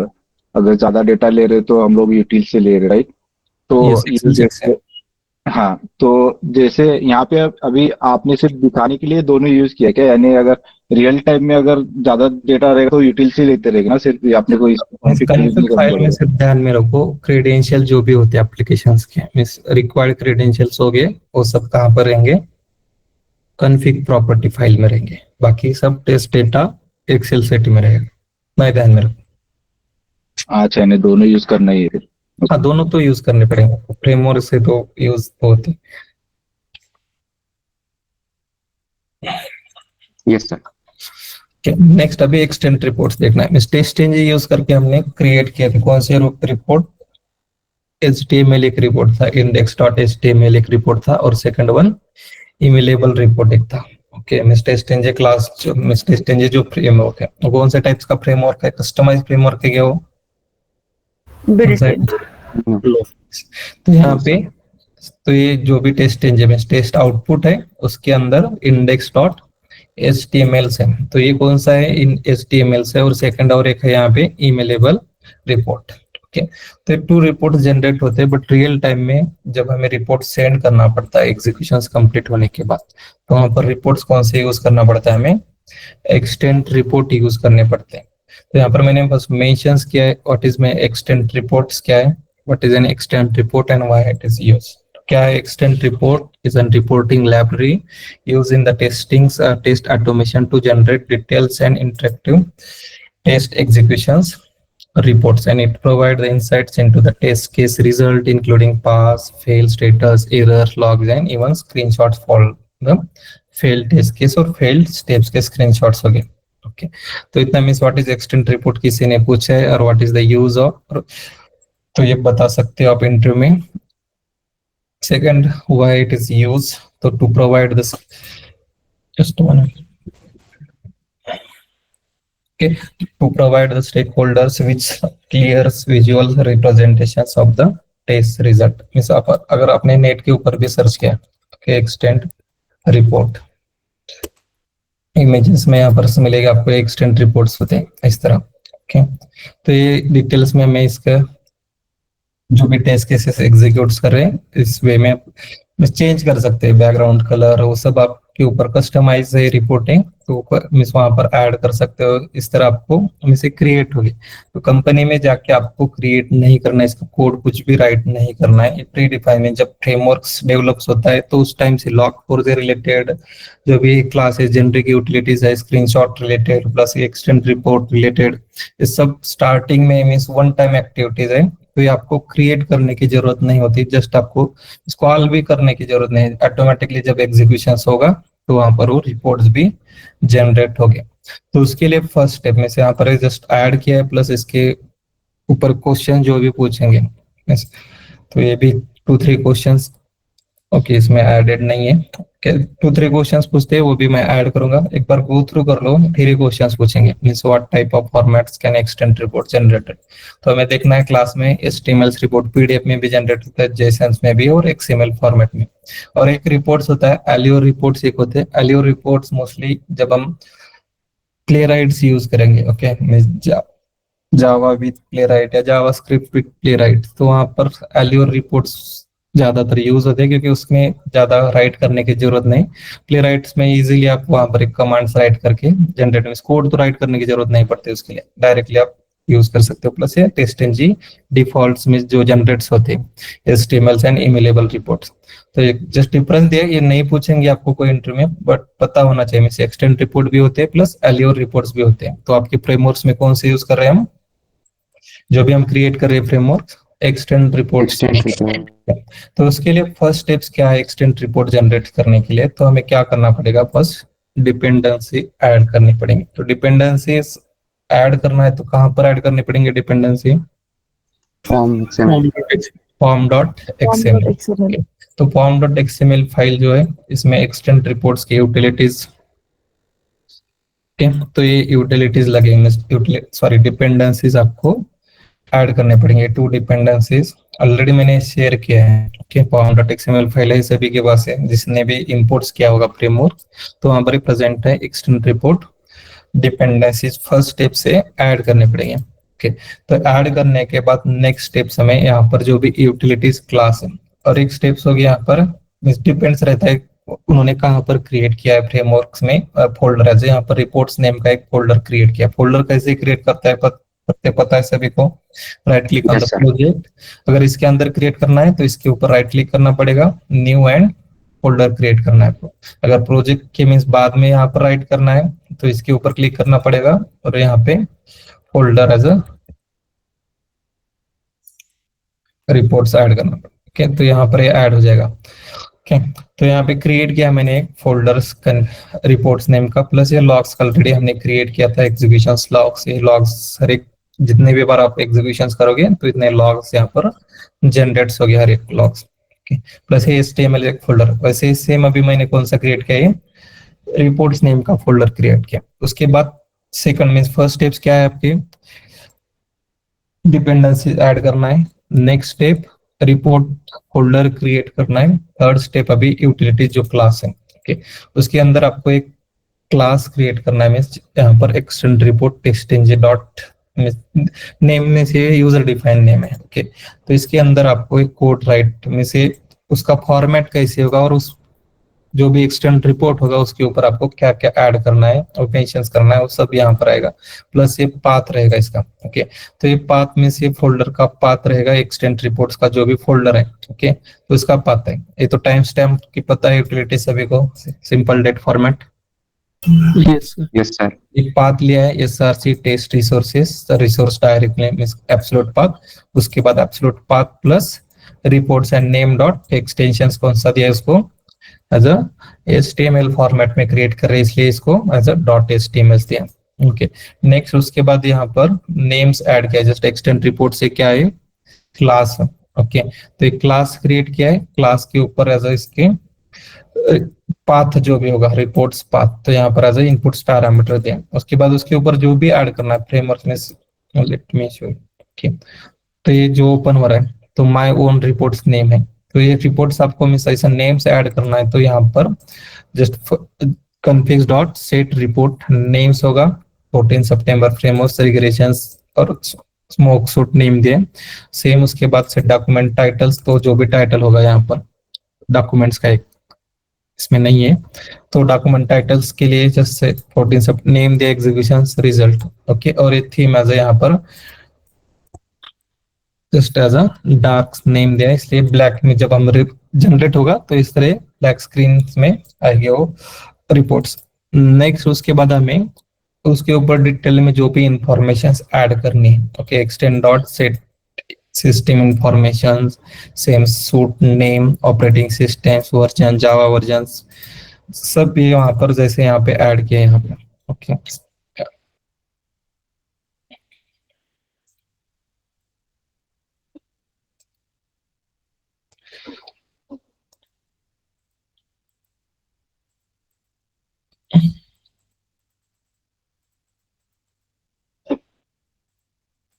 अगर ज्यादा डेटा ले रहे तो हम लोग यूटिल से ले रहे, राइट? तो yes, ये Excel से। जैसे हाँ, तो जैसे यहाँ पे अभी आपने सिर्फ दिखाने के लिए दोनों यूज किया क्या? यानी अगर रियल टाइम में अगर ज्यादा डेटा रहेगा तो यूटिलिटी लेते रहेगा ना, सिर्फ ये आपने कोई कॉन्फ़िग क्रिएट कॉन्फ़िग नहीं करना फाइल में पड़ेगा। सिर्फ ध्यान में रखो क्रेडेंशियल जो भी होते हैं एप्लीकेशंस के, मींस रिक्वायर्ड क्रेडेंशियल्स हो गए, वो सब कहाँ पर रहेंगे? कॉन्फ़िग प्रॉपर्टी फाइल में रहेंगे। बाकी सब टेस्ट डेटा एक्सेल सेट में रहेगा, मैं ध्यान में रखो। अच्छा, यानी दोनों यूज करना ही है फिर। हाँ, दोनों तो यूज करने पड़ेंगे, फ्रेमवर्क से तो यूज होते। Yes sir. नेक्स्ट अभी एक्सटेंट रिपोर्ट्स देखना है। टेस्ट इंजन यूज करके हमने क्रिएट किया था कौन से रिपोर्ट? HTML एक रिपोर्ट था, index.html एक रिपोर्ट था, और सेकंड वन इमेलेबल रिपोर्ट एक था। ओके, मिस्टेस्टेंजे क्लास जो मिस्टेस्टेंजे जो फ्रेमवर्क है, वो कौन से टाइप्स का फ्रेमवर्क है? कस्टमाइज फ्रेमवर्क है क्या वो? कौन सा है? तो यहाँ पे तो ये जो भी टेस्ट इंजन में टेस्ट आउटपुट है उसके अंदर index.html से, तो ये कौन सा है? इन HTML से, और सेकंड और एक है यहाँ पे इमेलेबल रिपोर्ट। ओके, तो टू रिपोर्ट जनरेट होते हैं, बट रियल टाइम में जब हमें रिपोर्ट सेंड करना पड़ता है एग्जीक्यूशन कंप्लीट होने के बाद, तो वहां पर रिपोर्ट्स कौन से यूज करना पड़ता है? हमें एक्सटेंट रिपोर्ट यूज करने पड़ते हैं। तो यहाँ पर मैंने बस मेंशंस किया है व्हाट इज में एक्सटेंट रिपोर्ट्स क्या है, what is an extent report and why it is used. क्या है extent report? Is an reporting library used in the test automation to generate details and interactive test executions reports, and it provides the insights into the test case result including pass, fail status, error logs, and even screenshots for the failed test case और failed steps के screenshots हो गए। ओके, तो इतना means what is extent report किसी ने पूछा है, और what is the use of, तो ये बता सकते हो आप इंटरव्यू में। Second, why it is use, तो to provide this, just one, okay, to provide the stakeholders which clears visual representations of the test result। Means आप अगर आपने नेट के ऊपर भी सर्च किया कि एक्सटेंट रिपोर्ट, इमेजेस में यहाँ पर मिलेगा आपको एक्सटेंट रिपोर्ट्स होते हैं इस तरह। ओके, तो ये डिटेल्स में मैं इसका जो भी टेस्ट केसेस एग्जीक्यूट कर रहे हैं इस वे में चेंज कर सकते हैं, बैकग्राउंड कलर वो सब आपके ऊपर कस्टमाइज है रिपोर्टिंग, तो मिस वहां पर ऐड कर सकते हो। इस तरह आपको मिसे क्रिएट होगी। तो कंपनी में जाके आपको क्रिएट नहीं करना है, इसका कोड कुछ भी राइट नहीं करना है, ये प्री डिफाइन है। जब फ्रेमवर्क्स डेवलप्स होता है तो उस टाइम से लॉग4 से रिलेटेड जो भी क्लासेस, जेनरिक यूटिलिटीज है, screenshot related plus extent report related, ये सब स्टार्टिंग में मीन्स वन टाइम एक्टिविटीज है, तो ये आपको क्रिएट करने की जरूरत नहीं होती, जस्ट आपको कॉल भी करने की जरूरत नहीं। ऑटोमेटिकली जब एग्जीक्यूशन होगा तो वहां पर वो रिपोर्ट्स भी जनरेट हो गए। तो उसके लिए फर्स्ट स्टेप में से यहाँ पर जस्ट ऐड किया है, प्लस इसके ऊपर क्वेश्चन जो भी पूछेंगे, तो ये भी 2-3 क्वेश्चंस, ओके, इसमें एडेड नहीं है। 2-3 क्वेश्चंस पूछते हैं, वो भी मैं ऐड करूंगा, एक बार गो थ्रू कर लो, फिर ही क्वेश्चंस पूछेंगे। Means what type of formats can extend report generated, तो हमें देखना है क्लास में HTML रिपोर्ट पीडीएफ में भी जनरेट होता है, जेसन्स में भी, और XML फॉर्मेट में। और एक रिपोर्ट्स होता है एलियो रिपोर्ट्स, एक होते हैं एलियो रिपोर्ट्स मोस्टली जब हम प्लेराइट्स यूज करेंगे, ओके, जावा विद प्लेराइट या जावास्क्रिप्ट विद प्लेराइट, तो वहां पर एलियो रिपोर्ट्स ज्यादातर यूज होते हैं, क्योंकि उसमें ज्यादा राइट करने की जरूरत नहीं। प्लेराइट्स में इजीली आप वहां पर एक कमांड्स राइट करके जनरेट, में कोड तो राइट करने की जरूरत नहीं पड़ती, उसके लिए डायरेक्टली आप यूज कर सकते हो। प्लस ये टेस्ट-ng डिफॉल्ट्स में जो जनरेट्स होते हैं HTML एंड इमेलेबल रिपोर्ट्स, तो ये जस्ट डिफरेंस दिया, ये नहीं पूछेंगे आपको कोई इंटरव्यू में, बट पता होना चाहिए। में से एक्सटेंट रिपोर्ट भी होते हैं प्लस एलियो रिपोर्ट्स भी होते हैं। तो आपके फ्रेमवर्क्स में कौन से यूज कर रहे हैं हम, जो भी हम क्रिएट कर रहे हैं फ्रेमवर्क, एक्सटेंट रिपोर्ट्स। तो उसके लिए फर्स्ट स्टेप्स क्या है एक्सटेंट रिपोर्ट जनरेट करने के लिए, तो हमें क्या करना पड़ेगा, फर्स्ट डिपेंडेंसी ऐड करनी पड़ेंगी। तो डिपेंडेंसी ऐड करना है तो कहां पर ऐड करनी पड़ेंगे डिपेंडेंसी? form.xml। तो form.xml फाइल जो है, इसमें एक्सटेंट रिपोर्ट्स की यूटिलिटीज, तो ये यूटिलिटीज लगेंगे, सॉरी डिपेंडेंसीज आपको ऐड करने पड़ेंगे। 2 डिपेंडेंसीज ऑलरेडी मैंने शेयर किया है, ओके, form.xml फाइल है सभी के पास है, जिसने भी इंपोर्ट्स किया होगा फ्रेमवर्क, तो वहां पर प्रेजेंट है extent report dependencies. First step से ऐड करने पड़ेंगे, ओके। तो ऐड करने के बाद नेक्स्ट स्टेप्स हमें यहाँ पर जो भी यूटिलिटीज क्लास है और एक स्टेप्स हो गया यहाँ पर, डिपेंड्स रहता है उन्होंने कहाँ पर क्रिएट किया है फ्रेमवर्क्स में फोल्डर है। यहाँ पर रिपोर्ट्स नेम का एक फोल्डर क्रिएट किया। फोल्डर कैसे क्रिएट करता है पता है सभी को। Right click on the Yes, sir. Project, अगर इसके अंदर क्रिएट करना है तो इसके ऊपर राइट क्लिक करना पड़ेगा, न्यू एंड फोल्डर क्रिएट करना है आपको। अगर प्रोजेक्ट के मीन्स बाद में यहाँ पर राइट करना है तो इसके ऊपर क्लिक करना पड़ेगा और यहाँ पे folder as a reports add करना पड़ेगा। ओके, तो यहाँ पर ये ऐड हो जाएगा। ओके, तो यहाँ पे क्रिएट किया मैंने एक फोल्डर्स रिपोर्ट्स नेम का, प्लस ये लॉग्स का ऑलरेडी हमने क्रिएट किया था, एग्जीक्यूशंस लॉग्स। ये लॉग्स हर एक जितने भी बार आप एग्जीक्यूशंस करोगे तो इतने लॉग्स यहाँ पर जनरेट्स हो गया हर एक लॉग्स। प्लस ये HTML एक फोल्डर। वैसे सेम अभी मैंने कौन सा क्रिएट किया है, रिपोर्ट्स नेम का फोल्डर क्रिएट किया। उसके बाद सेकंड मींस फर्स्ट स्टेप्स क्या है आपके, डिपेंडेंसी ऐड करना है। Next step report folder create करना है। थर्ड स्टेप अभी यूटिलिटी जो क्लास है। ओके, उसके अंदर आपको एक क्लास क्रिएट करना है। मींस यहाँ पर extend report testing dot name में से यूजर डिफाइन नेम है। ओके, तो इसके अंदर आपको एक कोड राइट में से उसका फॉर्मेट कैसे होगा और उस जो भी एक्सटेंड रिपोर्ट होगा उसके ऊपर आपको क्या क्या ऐड करना है और मेंशंस करना है वो सब यहाँ पर आएगा। प्लस ये पाथ रहेगा इसका। ओके, तो ये पाथ में से फोल्डर का पाथ रहेगा, एक्सटेंड रिपोर्ट्स का जो भी फोल्डर है। ओके, तो इसका पाथ है ये। तो टाइम स्टैम्प की पता है यूटिलिटी सभी को, simple date format. Yes sir. Yes, sir. एक पाथ लिया है SRC test resources, resource direct name is absolute path. उसके बाद absolute path plus reports and name dot extensions कौन सा दिया है उसको एज अ HTML फॉर्मेट में क्रिएट कर रहे हैं इसलिए इसको एज अ डॉट HTML दिया। ओके, नेक्स्ट उसके बाद यहाँ पर नेम्स ऐड किया। जस्ट एक्सटेंड रिपोर्ट से क्या है, क्लास। ओके, तो एक क्लास क्रिएट किया है। क्लास के ऊपर एज अ इसके पाथ जो भी होगा रिपोर्ट्स पाथ, तो यहाँ पर एज अ इनपुट्स पैरामीटर दें। उसके बाद उसके ऊपर जो भी ऐड करना है फ्रेमवर्क में, लेट मी शो। ओके, तो ये जो ओपन हो रहा है तो माय ओन रिपोर्ट्स नेम है। तो ये रिपोर्ट्स आपको मिस ऐसा नेम से ऐड करना है तो यहाँ पर just config dot set report names होगा। 14 सितंबर फ्रेमवर्क रिग्रेशंस और स्मोक सूट नेम दिए। सेम उसके बाद से डॉक्यूमेंट टाइटल्स, तो जो भी टाइटल होगा यहाँ पर डॉक्यूमेंट्स का एक इसमें नहीं है तो डॉक्यूमेंट टाइटल्स के लिए जस्ट 14 सब नेम दिया, एग्जीक्यूशंस रिजल्ट। ओके, और ये थीम एज यहाँ पर just as a dark name दिया इसलिए ब्लैक में जब हम जनरेट होगा तो इस तरह ब्लैक स्क्रीन में आएगी वो रिपोर्ट्स। नेक्स्ट उसके बाद हमें उसके ऊपर डिटेल में जो भी इंफॉर्मेशन ऐड करनी है। Okay, extend dot set system information, same suit name, operating system version, Java version, सब ये वहां पर जैसे यहाँ पे ऐड किए यहाँ पे। ओके,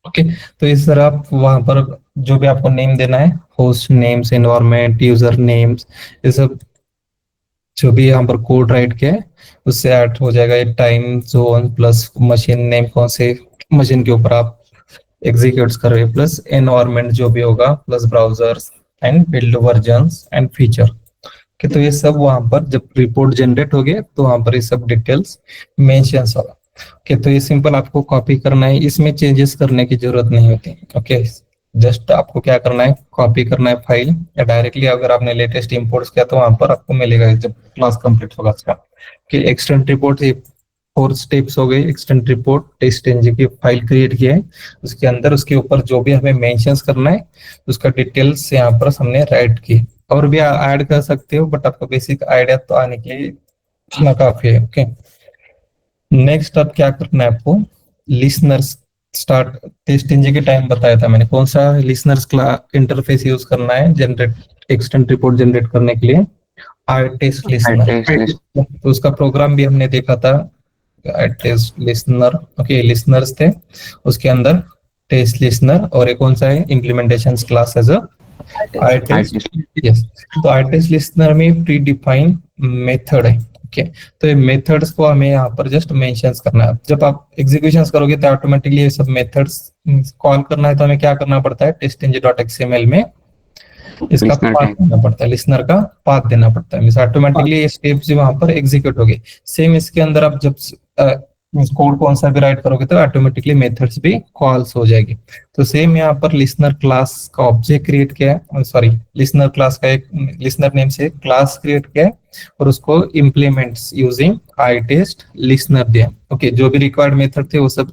ओके, तो इस तरह आप वहां पर जो भी आपको नेम देना है, host names, environment, user names, ये सब जो भी यहाँ पर कोड राइट किया है उससे ऐड हो जाएगा। ये time zone plus machine name, कौन से मशीन के ऊपर आप एग्जीक्यूट कर रहे हैं, प्लस एनवायरनमेंट जो भी होगा, plus browsers and build versions and feature. कि तो ये सब वहां पर जब रिपोर्ट जनरेट हो गए तो वहां पर ये सब डिटेल्स मेंशंस होगा। ओके, तो ये सिंपल आपको कॉपी करना है, इसमें चेंजेस करने की जरूरत नहीं होती। ओके, जस्ट आपको क्या करना है, कॉपी करना है फाइल, या डायरेक्टली अगर आपने लेटेस्ट इंपोर्ट्स किया तो वहां पर आपको मिलेगा जब क्लास कंप्लीट होगा इसका। कि एक्सटेंड रिपोर्ट 4 स्टेप्स हो गए। एक्सटेंड रिपोर्ट टेस्ट.ng की फाइल क्रिएट किया है, उसके अंदर उसके ऊपर जो भी हमें मेंशंस करना है उसका डिटेल्स यहाँ पर हमने राइट की। और भी ऐड कर सकते हो बट आपको बेसिक आइडिया तो आने के लिए इतना काफी है। ओके, नेक्स्ट अब क्या करना है आपको, लिसनर्स स्टार्ट टेस्ट.ng के टाइम बताया था मैंने कौन सा लिसनर्स इंटरफेस यूज करना है जनरेट एक्सटेंड रिपोर्ट जनरेट करने के लिए, iTest लिसनर। तो उसका प्रोग्राम भी हमने देखा था, iTest लिसनर। ओके, लिसनर्स थे, उसके अंदर टेस्ट लिसनर और एक कौन सा है implementation class as iTest। Yes, तो iTest लिसनर में प्री डिफाइंड मेथड है। ओके, तो ये मेथड्स को हमें यहाँ पर जस्ट मेंशंस करना है। जब आप एग्जीक्यूशंस करोगे तो ऑटोमेटिकली ये सब मेथड्स कॉल करना है तो हमें क्या करना पड़ता है, टेस्ट.ng.xml में इसका Listener पाथ type. देना पड़ता है, लिसनर का पाथ देना पड़ता है, मींस ऑटोमेटिकली ये स्टेप्स वहां पर एग्जीक्यूट हो गए। सेम इसके अंदर आप जब कोड कौन सा भी राइट करोगे तो ऑटोमेटिकली मेथड्स भी कॉल्स हो जाएगी। तो सेम यहाँ पर लिसनर क्लास का ऑब्जेक्ट क्रिएट किया है, सॉरी लिसनर क्लास का एक लिसनर नेम से क्लास क्रिएट किया है और उसको implements using I test listener दिया। ओके, जो भी रिक्वायर्ड मेथड थे वो सब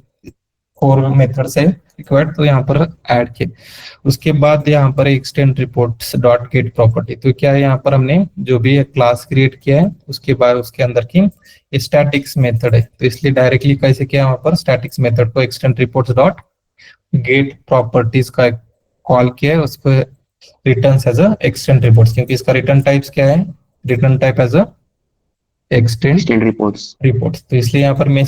फोर मेथड से रिक्वायर्ड तो यहाँ पर ऐड किए। उसके बाद यहाँ पर extend reports dot gate property, तो क्या है यहाँ पर हमने जो भी क्लास क्रिएट किया है उसके बाद उसके अंदर की स्टैटिक्स मेथड है, तो इसलिए डायरेक्टली कैसे किया यहाँ पर स्टैटिक्स मेथड को extend reports dot get properties का कॉल किया है, उसको return as a extend reports, क्योंकि इसका रिटर्न टाइप्स क्या है, return type as a extend Extend reports. Reports. तो इसलिए यहाँ पर मैं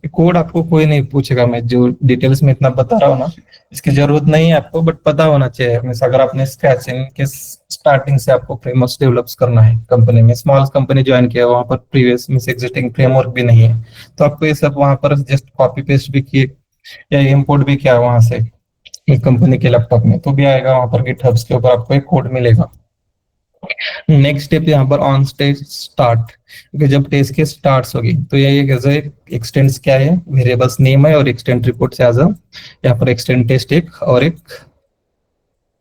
कोड आपको कोई नहीं पूछेगा, मैं जो डिटेल्स में इतना बता रहा हूँ ना इसकी जरूरत नहीं है आपको, बट पता होना चाहिए। मींस अगर आपने स्क्रैचिंग के स्टार्टिंग से आपको फ्रेमवर्क डेवलप करना है कंपनी में, स्मॉल कंपनी ज्वाइन किया वहां पर प्रीवियस मींस एग्जिस्टिंग फ्रेमवर्क भी नहीं है, तो आपको ये सब वहां पर जस्ट कॉपी पेस्ट भी किए या इम्पोर्ट भी किया वहां से कंपनी के लैपटॉप में तो भी आएगा, वहां पर गिटहब्स के ऊपर आपको एक कोड मिलेगा। नेक्स्ट स्टेप यहाँ पर ऑन स्टेज स्टार्ट, क्योंकि जब टेस्ट के स्टार्ट होगी तो ये एक्सटेंड्स क्या है, वेरिएबल्स नेम है और एक्सटेंड रिपोर्ट से यहाँ पर एक्सटेंड टेस्ट एक और एक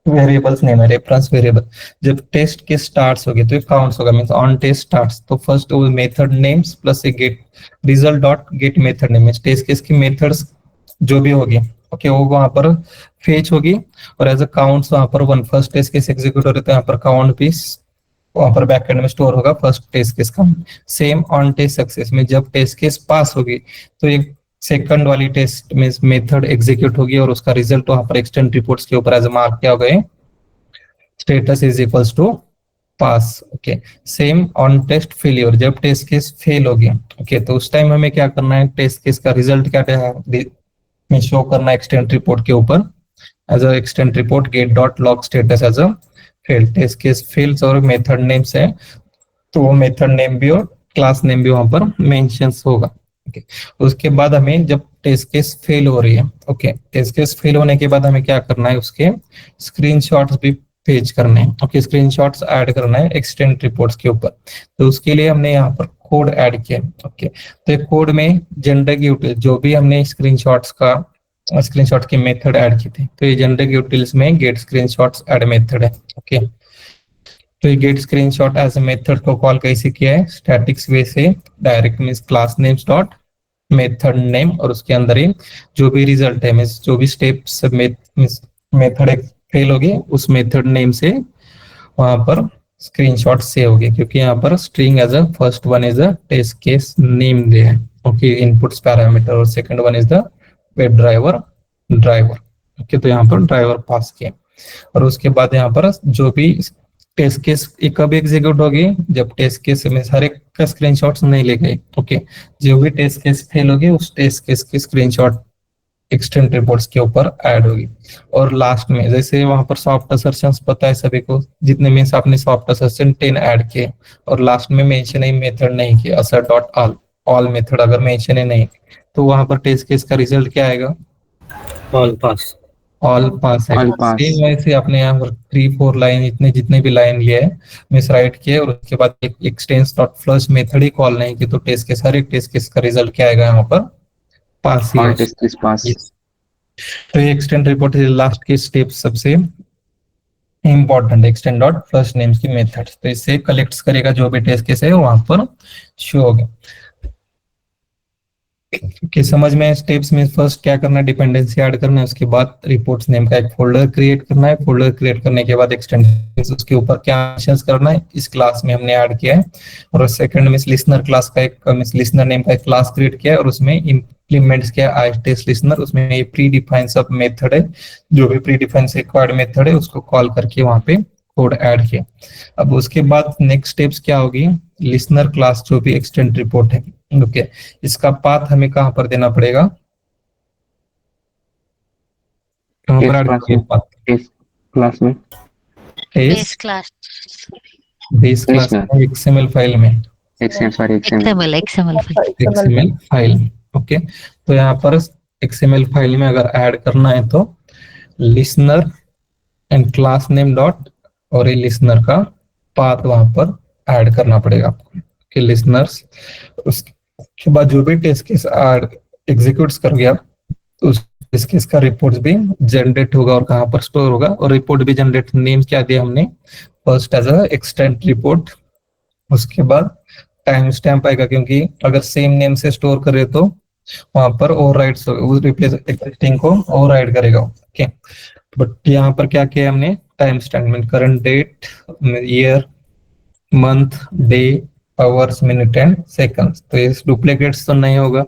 वेरिएबल्स नेम है रेफरेंस वेरिएबल। जब टेस्ट के स्टार्ट्स होगी तो ये काउंट्स होगा, मींस ऑन टेस्ट स्टार्ट्स तो फर्स्ट वो method names plus a get result dot get method name, test case की मेथड्स जो भी होगी ओके वो वहां पर फेच होगी और एज अ काउंट्स वहां पर one first test case execute हो रही तो यहाँ पर काउंट भी वहां पर बैकएंड में स्टोर होगा फर्स्ट टेस्ट केस का। सेम ऑन टेस्ट सक्सेस में जब टेस्ट केस पास होगी तो एक सेकंड वाली टेस्ट में मेथड एग्जीक्यूट होगी और उसका रिजल्ट वहां पर एक्सटेंड रिपोर्ट्स के ऊपर एज अ मार्क क्या हो गए, status is equals to pass. Okay, same on test failure जब टेस्ट केस फेल हो गया ओके तो उस टाइम हमें क्या करना है, टेस्ट केस का रिजल्ट क्या में शो करना एक्सटेंड रिपोर्ट के ऊपर as a extend report get dot log status as a fail. Test case fails और मेथड नेम्स है तो वो मेथड नेम भी और क्लास नेम भी वहां पर मेंशंस होगा। ओके, उसके बाद हमें जब टेस्ट केस फेल हो रही है ओके टेस्ट केस फेल होने के बाद हमें क्या करना है, उसके स्क्रीनशॉट्स भी पेज करने हैं। ओके, स्क्रीनशॉट्स ऐड करना है एक्सटेंड रिपोर्ट्स के ऊपर, तो उसके लिए हमने यहाँ पर कोड ऐड किया। ओके, तो कोड में जनरिक यूटिल जो भी हमने स्क्रीनशॉट्स की मेथड ऐड की थी तो ये जनरिक यूटिल्स में गेट स्क्रीनशॉट्स ऐड मेथड है। ओके, तो ये get screenshot as a method को कॉल कैसे किया है, स्टैटिक्स वे से direct means class names dot method name और उसके अंदर ही जो भी रिजल्ट है मींस जो भी स्टेप्स मेथड फेल होगी उस मेथड नेम से वहां पर स्क्रीनशॉट सेव होगी, क्योंकि यहाँ पर string as a first one is a test case name दिया है ओके इनपुट्स पैरामीटर और second one is the web driver okay तो यहाँ पर ड्राइवर पास किया और उसके बाद यहाँ पर जो भी टेस्ट केस कब एग्जीक्यूट होगी, जब टेस्ट केस में हर एक का स्क्रीनशॉट्स नहीं ले गए ओके जो भी टेस्ट केस फेल होगी उस टेस्ट केस की स्क्रीनशॉट एक्सटेंड रिपोर्ट्स के ऊपर ऐड होगी। और लास्ट में जैसे वहां पर सॉफ्ट असर्शंस पता है सभी को, जितने मींस आपने सॉफ्ट असर्शन 10 ऐड किए और लास्ट में मेंशन ही मेथड नहीं किया असर डॉट ऑल मेथड अगर मेंशन ही नहीं तो वहां पर टेस्ट केस का रिजल्ट क्या आएगा, ऑल पास है। All pass. सेम वैसे आपने यहाँ पर 3-4 लाइन इतने जितने भी लाइन लिए मिस राइट किए और उसके बाद एक एक्सटेंस डॉट फ्लश मेथड ही कॉल नहीं की तो टेस्ट केस हर एक टेस्ट केस का रिजल्ट क्या आएगा यहाँ पर पास ही All है। test case pass. Yes. तो ये एक्सटेंड रिपोर्ट लास्ट के स्टेप सबसे important extend dot flush names की मेथड, तो इससे कलेक्ट करेगा जो भी टेस्ट केस है वहां पर शो होगा। कि समझ में स्टेप्स में फर्स्ट क्या करना है, डिपेंडेंसी ऐड करना है, उसके बाद रिपोर्ट्स नेम का एक फोल्डर क्रिएट करना है, फोल्डर क्रिएट करने के बाद एक्सटेंशन उसके ऊपर क्या एक्शंस करना है इस क्लास में हमने ऐड किया है और सेकंड में लिसनर क्लास का एक लिसनर नेम का एक क्लास क्रिएट किया है और उसमें इंप्लीमेंट्स किया आई टेस्ट लिसनर, उसमें ये प्री डिफाइन सब मेथड है जो भी प्री डिफाइन से रिक्वायर्ड मेथड है उसको कॉल करके वहां पे कोड ऐड किया। अब उसके बाद नेक्स्ट स्टेप्स क्या होगी, लिसनर क्लास जो भी एक्सटेंड रिपोर्ट है ओके इसका पाथ हमें कहां पर देना पड़ेगा, कहां पर ऐड करेंगे पाथ, Test class में. बेस क्लास क्लास में XML फाइल में XML फाइल में ओके तो यहाँ पर XML फाइल में अगर ऐड करना है तो listener and class name dot और ये लिसनर का पाथ वहां पर ऐड करना पड़ेगा आपको कि लिसनर्स। उसके बाद जो भी टेस्ट केस एग्जीक्यूट करोगे आप, तो उस टेस्ट केस का रिपोर्ट भी जनरेट होगा और कहाँ पर स्टोर होगा, और रिपोर्ट भी जनरेट, नेम क्या दिया हमने, first as a extent report, उसके बाद टाइम स्टैम्प आएगा, क्योंकि अगर सेम नेम से स्टोर करे तो वहां पर ओवरराइड्स, रिप्लेस एक्सिस्टिंग को ओवरराइड करेगा। ओके, बट यहाँ पर क्या किया हमने, timestamp, current date, year, month, day, hours, minute and seconds, तो ये डुप्लीकेट्स तो नहीं होगा।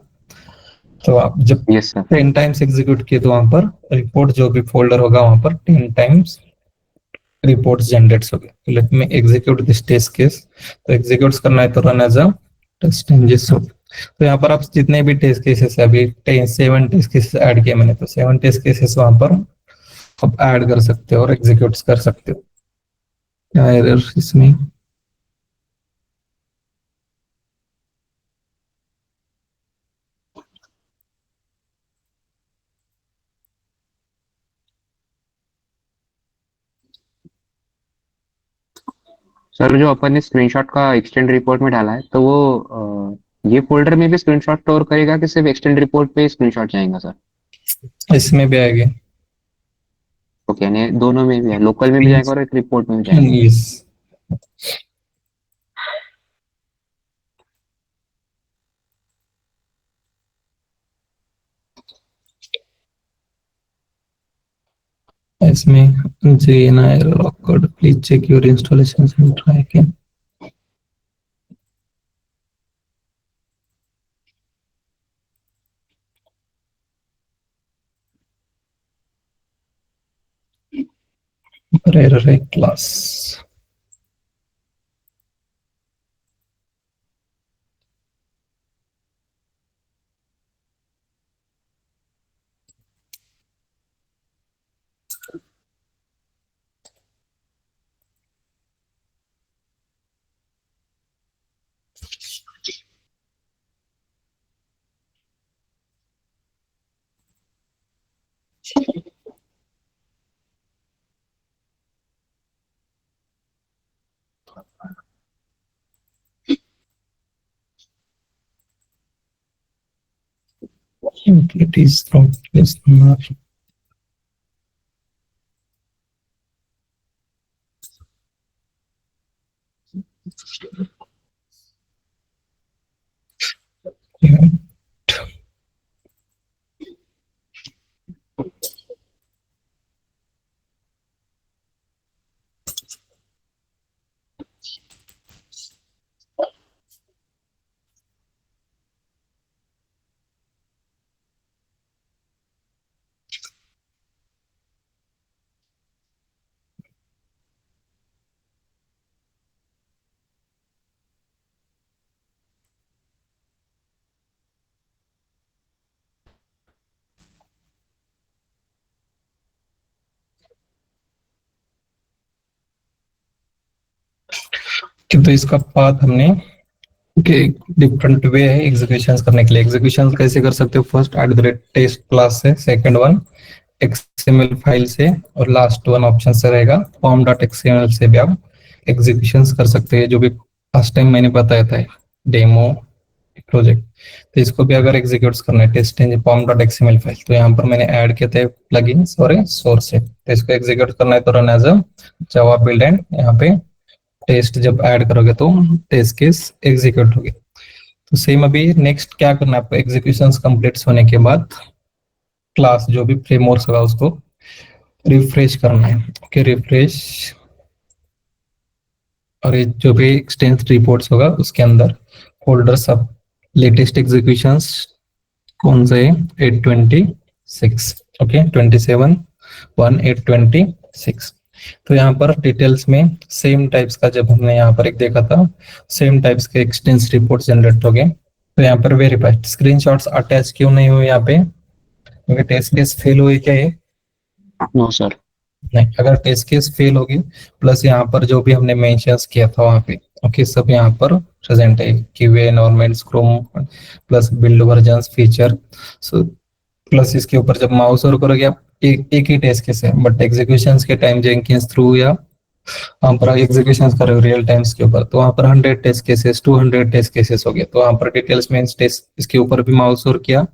तो आप जब यस सर। 10 टाइम्स एग्जीक्यूट किए तो वहां पर रिपोर्ट जो भी फोल्डर होगा वहां पर 10 टाइम्स रिपोर्ट्स जनरेट्स हो गए। Let me execute this test case. तो एग्जीक्यूट करना है तो run as a test engine. तो यहाँ पर आप जितने भी टेस्ट केसेस है, अभी 7 टेस्ट केसेस ऐड किए मैंने, तो 7 टेस्ट केसेस वहां पर आप ऐड कर सकते हो और एग्जीक्यूट कर सकते हो। क्या एरर इसमें? सर जो अपन ने स्क्रीनशॉट का एक्सटेंड रिपोर्ट में डाला है, तो वो ये फोल्डर में भी स्क्रीनशॉट स्टोर करेगा कि सिर्फ एक्सटेंड रिपोर्ट पे स्क्रीनशॉट जाएगा सर? इसमें भी आएगी। ओके, यानी दोनों में भी है, लोकल में भी जाएगा और एक रिपोर्ट में भी जाएगा। यस, इसमें JNI error occurred. Please check your installations and try again. Error class. Utilities from listener. Yeah. तो इसका पाथ हमने डिफरेंट वे है एग्जीक्यूशन करने के लिए। एग्जीक्यूशन कैसे कर सकते हो? फर्स्ट @टेस्ट क्लास से, सेकंड वन XML फाइल से, और लास्ट वन ऑप्शन से रहेगा form.xml से भी आप एग्जीक्यूशन कर सकते हैं, जो भी लास्ट टाइम मैंने बताया था डेमो प्रोजेक्ट। तो इसको भी अगर एग्जीक्यूट करना है, टेस्ट form.xml फाइल, तो यहाँ पर मैंने ऐड किए थे प्लगइन्स और सोर्स है, तो इसको एग्जीक्यूट करना है तो run as a Java build, and यहाँ पे टेस्ट जब ऐड करोगे तो टेस्ट केस एग्जीक्यूट होगी। तो सेम अभी नेक्स्ट क्या करना है आपको, एग्जीक्यूशंस कंप्लीट होने के बाद क्लास जो भी फ्रेमवर्क होगा उसको रिफ्रेश करना है। ओके, रिफ्रेश, और ये जो भी एक्सटेंस रिपोर्ट्स होगा उसके अंदर फोल्डर सब लेटेस्ट एग्जीक्यूशंस कौन से है, 826, ओके 27/1/826। तो यहाँ पर डिटेल्स में सेम टाइप्स का, जब हमने यहाँ पर एक देखा था, सेम टाइप्स के एक्सटेंस रिपोर्ट जनरेट हो गए। तो यहाँ पर वेरीफाई स्क्रीनशॉट्स अटैच क्यों नहीं हुए यहाँ पे, क्योंकि टेस्ट केस फेल हुई क्या है? No sir. नहीं, अगर टेस्ट केस फेल होगी प्लस यहाँ पर जो भी हमने मेंशंस किया था वहाँ पे, ओके सब यहाँ पर प्रेजेंट है, QA environment, scrum plus build versions, feature, so plus इसके ऊपर जब माउस और करोगे आप एक ही टेस्ट केस है, बट एग्जीक्यूशंस के टाइम जेंकिंस थ्रू या वहाँ पर एग्जीक्यूशन कर रहे हो रियल टाइम्स के ऊपर, तो वहाँ पर 100 टेस्ट केसेस 200 टेस्ट केसेस हो गए, तो वहाँ पर डिटेल्स में टेस्ट इसके ऊपर भी माउस और किया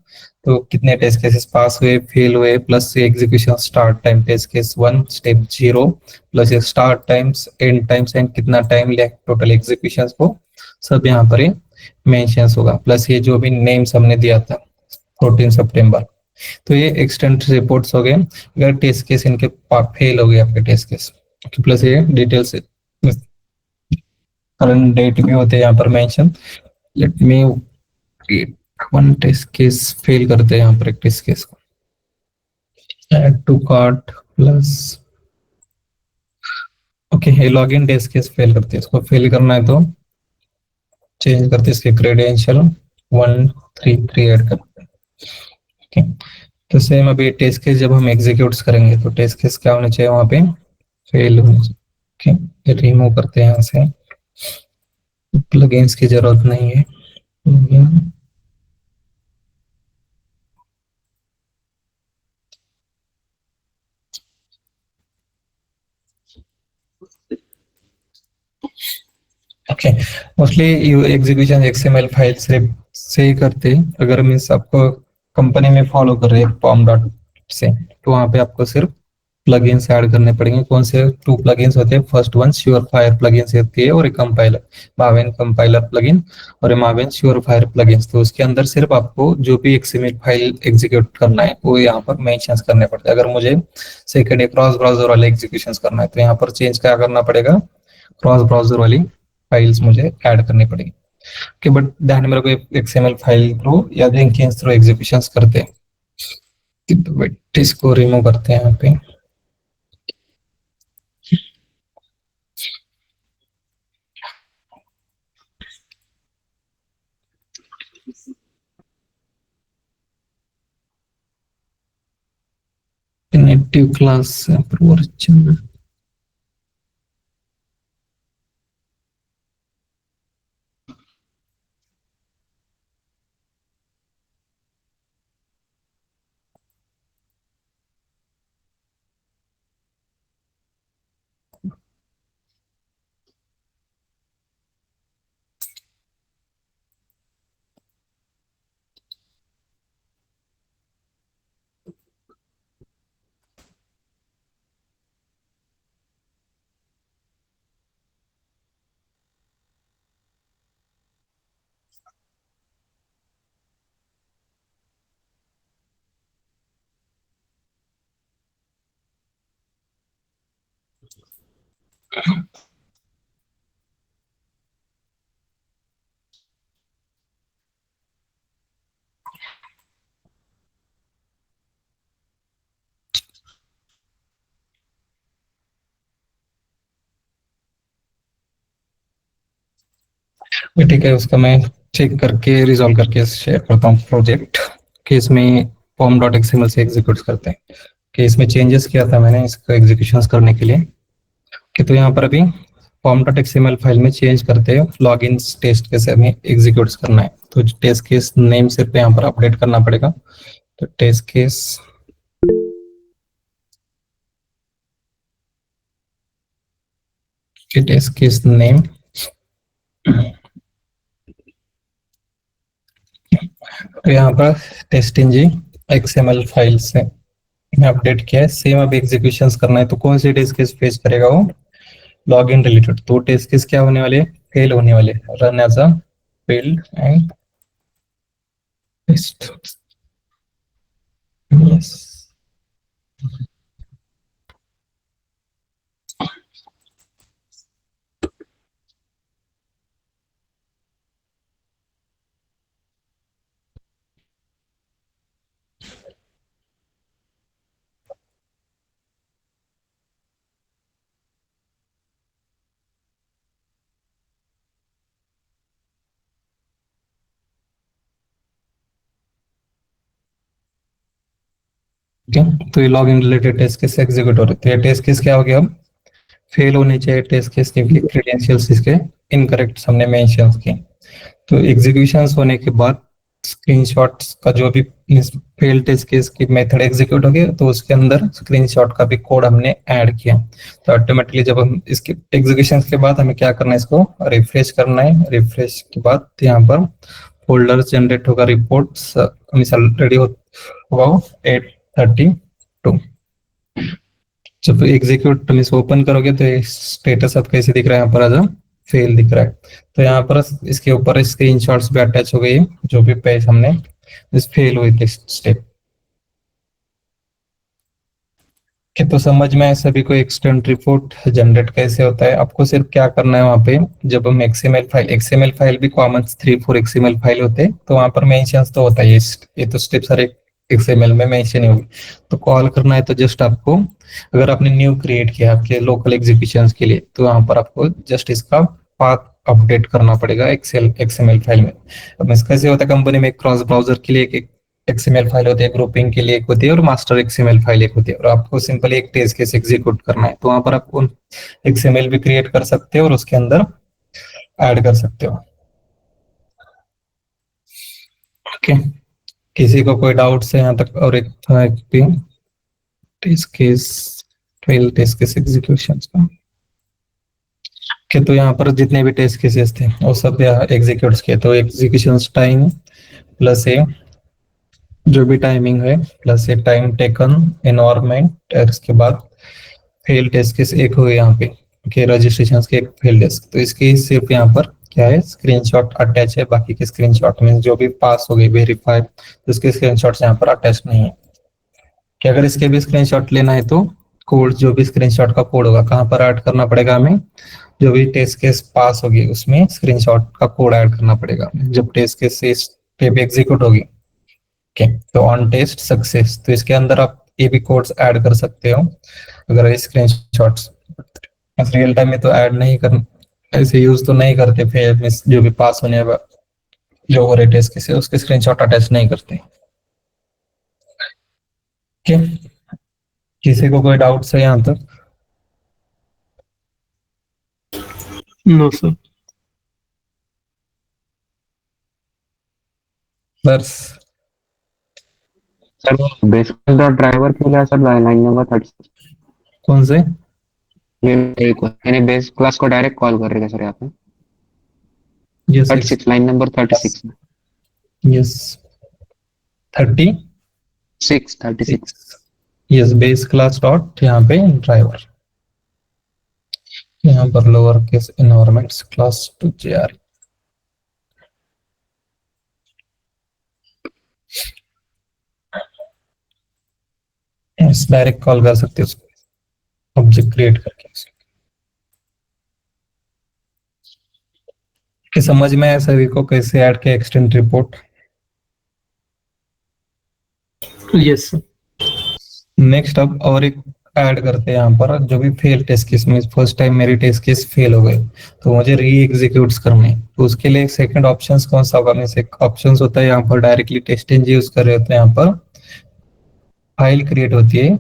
तो कितने टेस्ट केसेस पास हुए फेल हुए, plus execution start time test case 1 step 0 plus start times end times end कितना टाइम लिया टोटल एग्जीक्यूशन को, सब यहाँ पर मेंशंस होगा, प्लस ये जो भी नेम्स हमने दिया था 14 सितंबर। तो ये एक्सटेंट रिपोर्ट्स हो गए अगर टेस्ट केस इनके फेल हो गए आपके टेस्ट केस, प्लस ये डिटेल्स करंट डेट भी होते हैं यहाँ पर mention. Let me one test case fail करते हैं यहाँ पर एक टेस्ट केस को, add to cart plus okay ये लॉगिन टेस्ट केस फेल करते हैं, इसको फेल करना है तो चेंज करते हैं इसके क्रेडेंशियल 133 ऐड करते हैं। ओके तो सेम अभी टेस्ट केस जब हम एग्जीक्यूट करेंगे तो टेस्ट केस क्या होना चाहिए वहां पे फेल होना चाहिए। ओके रिमूव करते हैं यहाँ से, प्लगइन्स की जरूरत नहीं है। Okay mostly execution XML file से ही करते हैं, अगर मीन्स आपको कंपनी में फॉलो कर रहे हैं पॉम डॉट से तो वहाँ पे आपको सिर्फ प्लगइन्स ऐड करने पड़ेंगे। कौन से 2 प्लगइन्स होते हैं, फर्स्ट वन श्योरफायर प्लगइन्स होती है और एक कंपाइलर मावेन कंपाइलर प्लगइन और मावेन श्योरफायर प्लगइन्स, तो उसके अंदर सिर्फ आपको जो भी एक्सएमएल फाइल एग्जीक्यूट करना है वो यहाँ पर मेंशन करने पड़ते हैं। अगर मुझे सेकंड क्रॉस ब्राउजर वाले एग्जीक्यूशन करना है तो यहाँ पर चेंज क्या करना पड़ेगा, क्रॉस ब्राउजर वाली फाइल्स मुझे ऐड करनी पड़ेगी। ओके बट ध्यान में रखो एक्सएमएल फाइल थ्रू या जेंकिंस थ्रू एग्जीक्यूशंस करते हैं तो वेट इसको रिमूव करते हैं यहाँ पे। नेटिव क्लास वर्चन ठीक है, उसका मैं चेक करके रिजॉल्व करके शेयर करता हूँ प्रोजेक्ट कि इसमें फॉर्म डॉट एक्सएमएल से एग्जीक्यूट करते हैं कि इसमें चेंजेस किया था मैंने इसको एग्जीक्यूशन करने के लिए कि तो यहाँ पर अभी फॉर्म डॉट एक्सएमएल फाइल में चेंज करते हैं लॉगिन टेस्ट केस में एग्जीक्यूट करना है तो टेस्ट केस नेम सिर्फ यहाँ पर अपडेट करना पड़ेगा। तो टेस्ट केस नेम तो यहाँ पर टेस्टिंग जी एक्सएमएल फाइल से अपडेट किया है। सेम अब एग्जीक्यूशंस करना है तो कौन सी टेस्ट केस फेच करेगा वो लॉगिन रिलेटेड, तो टेस्ट केस क्या होने वाले फेल होने वाले, run as a failed and test yes. तो ये login related test case execute हो रहे थे। टेस्ट केस क्या हो गया, अब फेल होने चाहिए टेस्ट केस क्योंकि क्रेडेंशियल्स इसके इनकरेक्ट हमने मेंशन किए। तो एग्जीक्यूशंस होने के बाद स्क्रीनशॉट्स का जो भी फेल टेस्ट केस की मेथड एग्जीक्यूट हो गया तो उसके अंदर स्क्रीनशॉट का भी कोड हमने ऐड किया। तो ऑटोमेटिकली जब हम इसके एग्जीक्यूशन के बाद हमें क्या करना है, इसको रिफ्रेश करना है। रिफ्रेश के बाद यहाँ पर फोल्डर जनरेट होगा, रिपोर्ट्स मिसाल रेडी होगा 832। जब एग्जीक्यूट मीन्स ओपन करोगे तो स्टेटस अब कैसे दिख रहा है, यहाँ पर आज फेल दिख रहा है। तो यहाँ पर इसके ऊपर स्क्रीनशॉट्स भी अटैच हो गई, जो भी पेज हमने इस फेल हुई थी स्टेप के। तो समझ में आए सभी को एक्सटेंट रिपोर्ट जनरेट कैसे होता है। आपको सिर्फ क्या करना है, वहाँ पे जब हम एक्सएमएल फाइल भी कॉमन 3-4 एक्सएमएल फाइल होते हैं तो वहाँ पर मेंशन तो होता है, ये तो स्टेप सारे एक्सएमएल में मेंशन ही होगी। तो कॉल करना है तो जस्ट आपको, अगर आपने न्यू क्रिएट किया आपके लोकल एग्जीक्यूशन के लिए, तो यहाँ पर आपको जस्ट इसका पाथ अपडेट करना पड़ेगा एक्सएमएल फाइल में। अब इसका कैसे होता है, कंपनी में क्रॉस ब्राउजर के लिए एक एक्सएमएल फाइल होती है, ग्रुपिंग के लिए एक होती है और मास्टर एक्सएमएल फाइल एक होती है। और आपको सिंपली एक टेस्ट केस एग्जीक्यूट करना है, तो वहां पर आप एक्सएमएल भी क्रिएट कर सकते हो और उसके अंदर ऐड कर सकते हो। ओके, किसी को कोई डाउट्स है यहाँ तक? और एक था test case fail test case execution का तो यहाँ पर जितने भी टेस्ट केसेस थे वो सब यहाँ एग्जीक्यूट किए। तो एग्जीक्यूशन टाइम प्लस ए जो भी टाइमिंग है प्लस ये टाइम टेकन एनवायरमेंट और इसके बाद फेल टेस्ट केस एक हुए यहाँ पे के रजिस्ट्रेशन के एक फेल टेस्ट। तो इसके सिर्फ यहाँ पर क्या है, स्क्रीनशॉट अटैच है, बाकी के स्क्रीनशॉट में जो भी पास हो गई वेरीफाई तो उसके स्क्रीनशॉट यहाँ पर अटैच नहीं है। कि अगर इसके भी स्क्रीनशॉट लेना है तो कोड, जो भी स्क्रीनशॉट का कोड होगा कहाँ पर ऐड करना पड़ेगा हमें, जो भी टेस्ट केस पास होगी उसमें स्क्रीनशॉट का कोड ऐड करना पड़ेगा जब टेस्ट केस से स्टेप एग्जीक्यूट होगी। ओके, तो ऑन टेस्ट सक्सेस, तो इसके अंदर आप ये भी कोड्स ऐड कर सकते हो। अगर स्क्रीनशॉट्स रियल टाइम में तो ऐड नहीं कर, ऐसे यूज तो नहीं करते, फिर जो भी पास होने जो हो रहे टेस्ट केस उसके स्क्रीनशॉट अटैच नहीं करते। ओके, किसी को कोई डाउट्स है यहाँ तक? No sir. बस सर बेसिकली डॉट ड्राइवर के लिए सर लाइन नंबर 36 कौन से? यानी बेस क्लास को डायरेक्ट कॉल कर रहे थे सर यहाँ पे। Yes 36 line number 36 yes 36 yes base class dot यहाँ पे ड्राइवर, यहाँ पर lower case environments class to JR. Direct call कर सकते हो उसको ऑब्जेक्ट क्रिएट करके। कि समझ में आया सभी को कैसे ऐड के extend report? Yes sir. Next अब और एक ऐड करते हैं यहाँ पर, जो भी फेल टेस्ट केस में फर्स्ट टाइम मेरी टेस्ट केस फेल हो गए तो मुझे री एग्जीक्यूट करने हैं, तो उसके लिए सेकंड ऑप्शंस कौन सा होगा? एक ऑप्शंस होता है यहाँ पर डायरेक्टली टेस्ट इंजन यूज कर रहे होते हैं, यहाँ पर फाइल क्रिएट होती है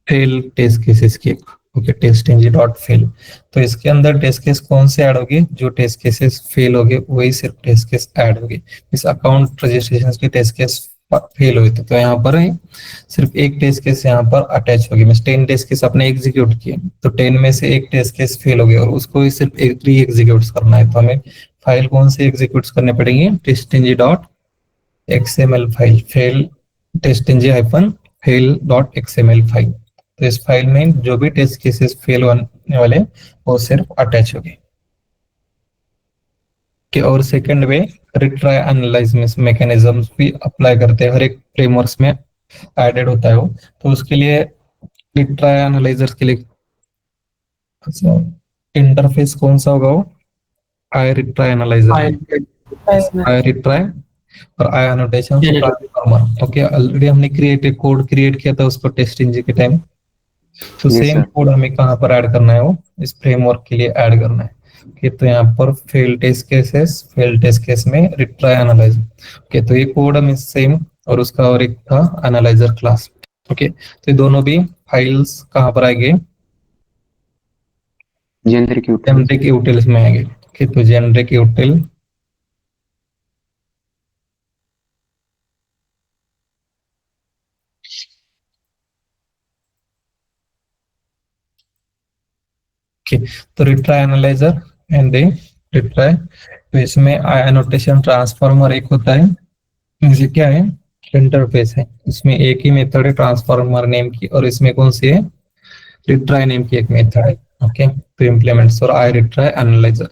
फेल टेस्ट केसेस की। Okay, test engine dot fail, तो इसके अंदर टेस्ट केस कौन से ऐड होगी? जो टेस्ट केसेस फेल हो गए वही सिर्फ टेस्ट केस ऐड होगी। इस अकाउंट रजिस्ट्रेशन की टेस्ट केस फेल हुई थी तो यहाँ पर सिर्फ एक टेस्ट केस यहाँ पर अटैच होगी। मीन 10 टेस्ट केस आपने एग्जीक्यूट किए तो 10 में से एक टेस्ट केस फेल हो गया और उसको सिर्फ एक री एग्जीक्यूट करना है। तो हमें फाइल कौन से एग्जीक्यूट करने पड़ेंगे? Testing dot XML file, fail testing hyphen fail dot XML file. तो इस फाइल में जो भी टेस्ट केसेस फेल होने वाले वो सिर्फ अटैच हो गए। और सेकंड वे रिट्राई एनालाइज मैकेनिज्म्स भी अप्लाई करते हैं, हर एक फ्रेमवर्क्स में एडेड होता है वो। तो उसके लिए रिट्राई एनालाइजर्स के लिए इंटरफेस कौन सा होगा? वो आई रिट्राई एनालाइजर, आई रिट्राई और आई एनोटेशन ट्रांसफॉर्मर। ओके, ऑलरेडी हमने कोड क्रिएट किया था उसको टेस्ट इंजन के टाइम, तो सेम कोड हमें कहाँ पर ऐड करना है? वो इस फ्रेमवर्क के लिए ऐड करना है। ओके, तो यहाँ पर फेल टेस्ट केस में रिट्राई एनालाइजर। ओके, तो ये कोड हमें सेम, और उसका और एक था एनालाइजर क्लास। ओके, तो ये दोनों भी फाइल्स कहाँ पर आएंगे? जेनरिक यूटिल्स में आएंगे। ओके, तो जेनरिक यूटिल ओके, तो retry analyser and they retry, तो इसमें एनोटेशन ट्रांसफॉर्मर एक होता है, ये क्या है, इंटरफेस है, इसमें एक ही मेथड है ट्रांसफॉर्मर नेम की, और इसमें कौन सी है, रिट्राई नेम की एक मेथड है। ओके, तो इम्प्लीमेंट्स और आई रिट्राई एनालाइजर,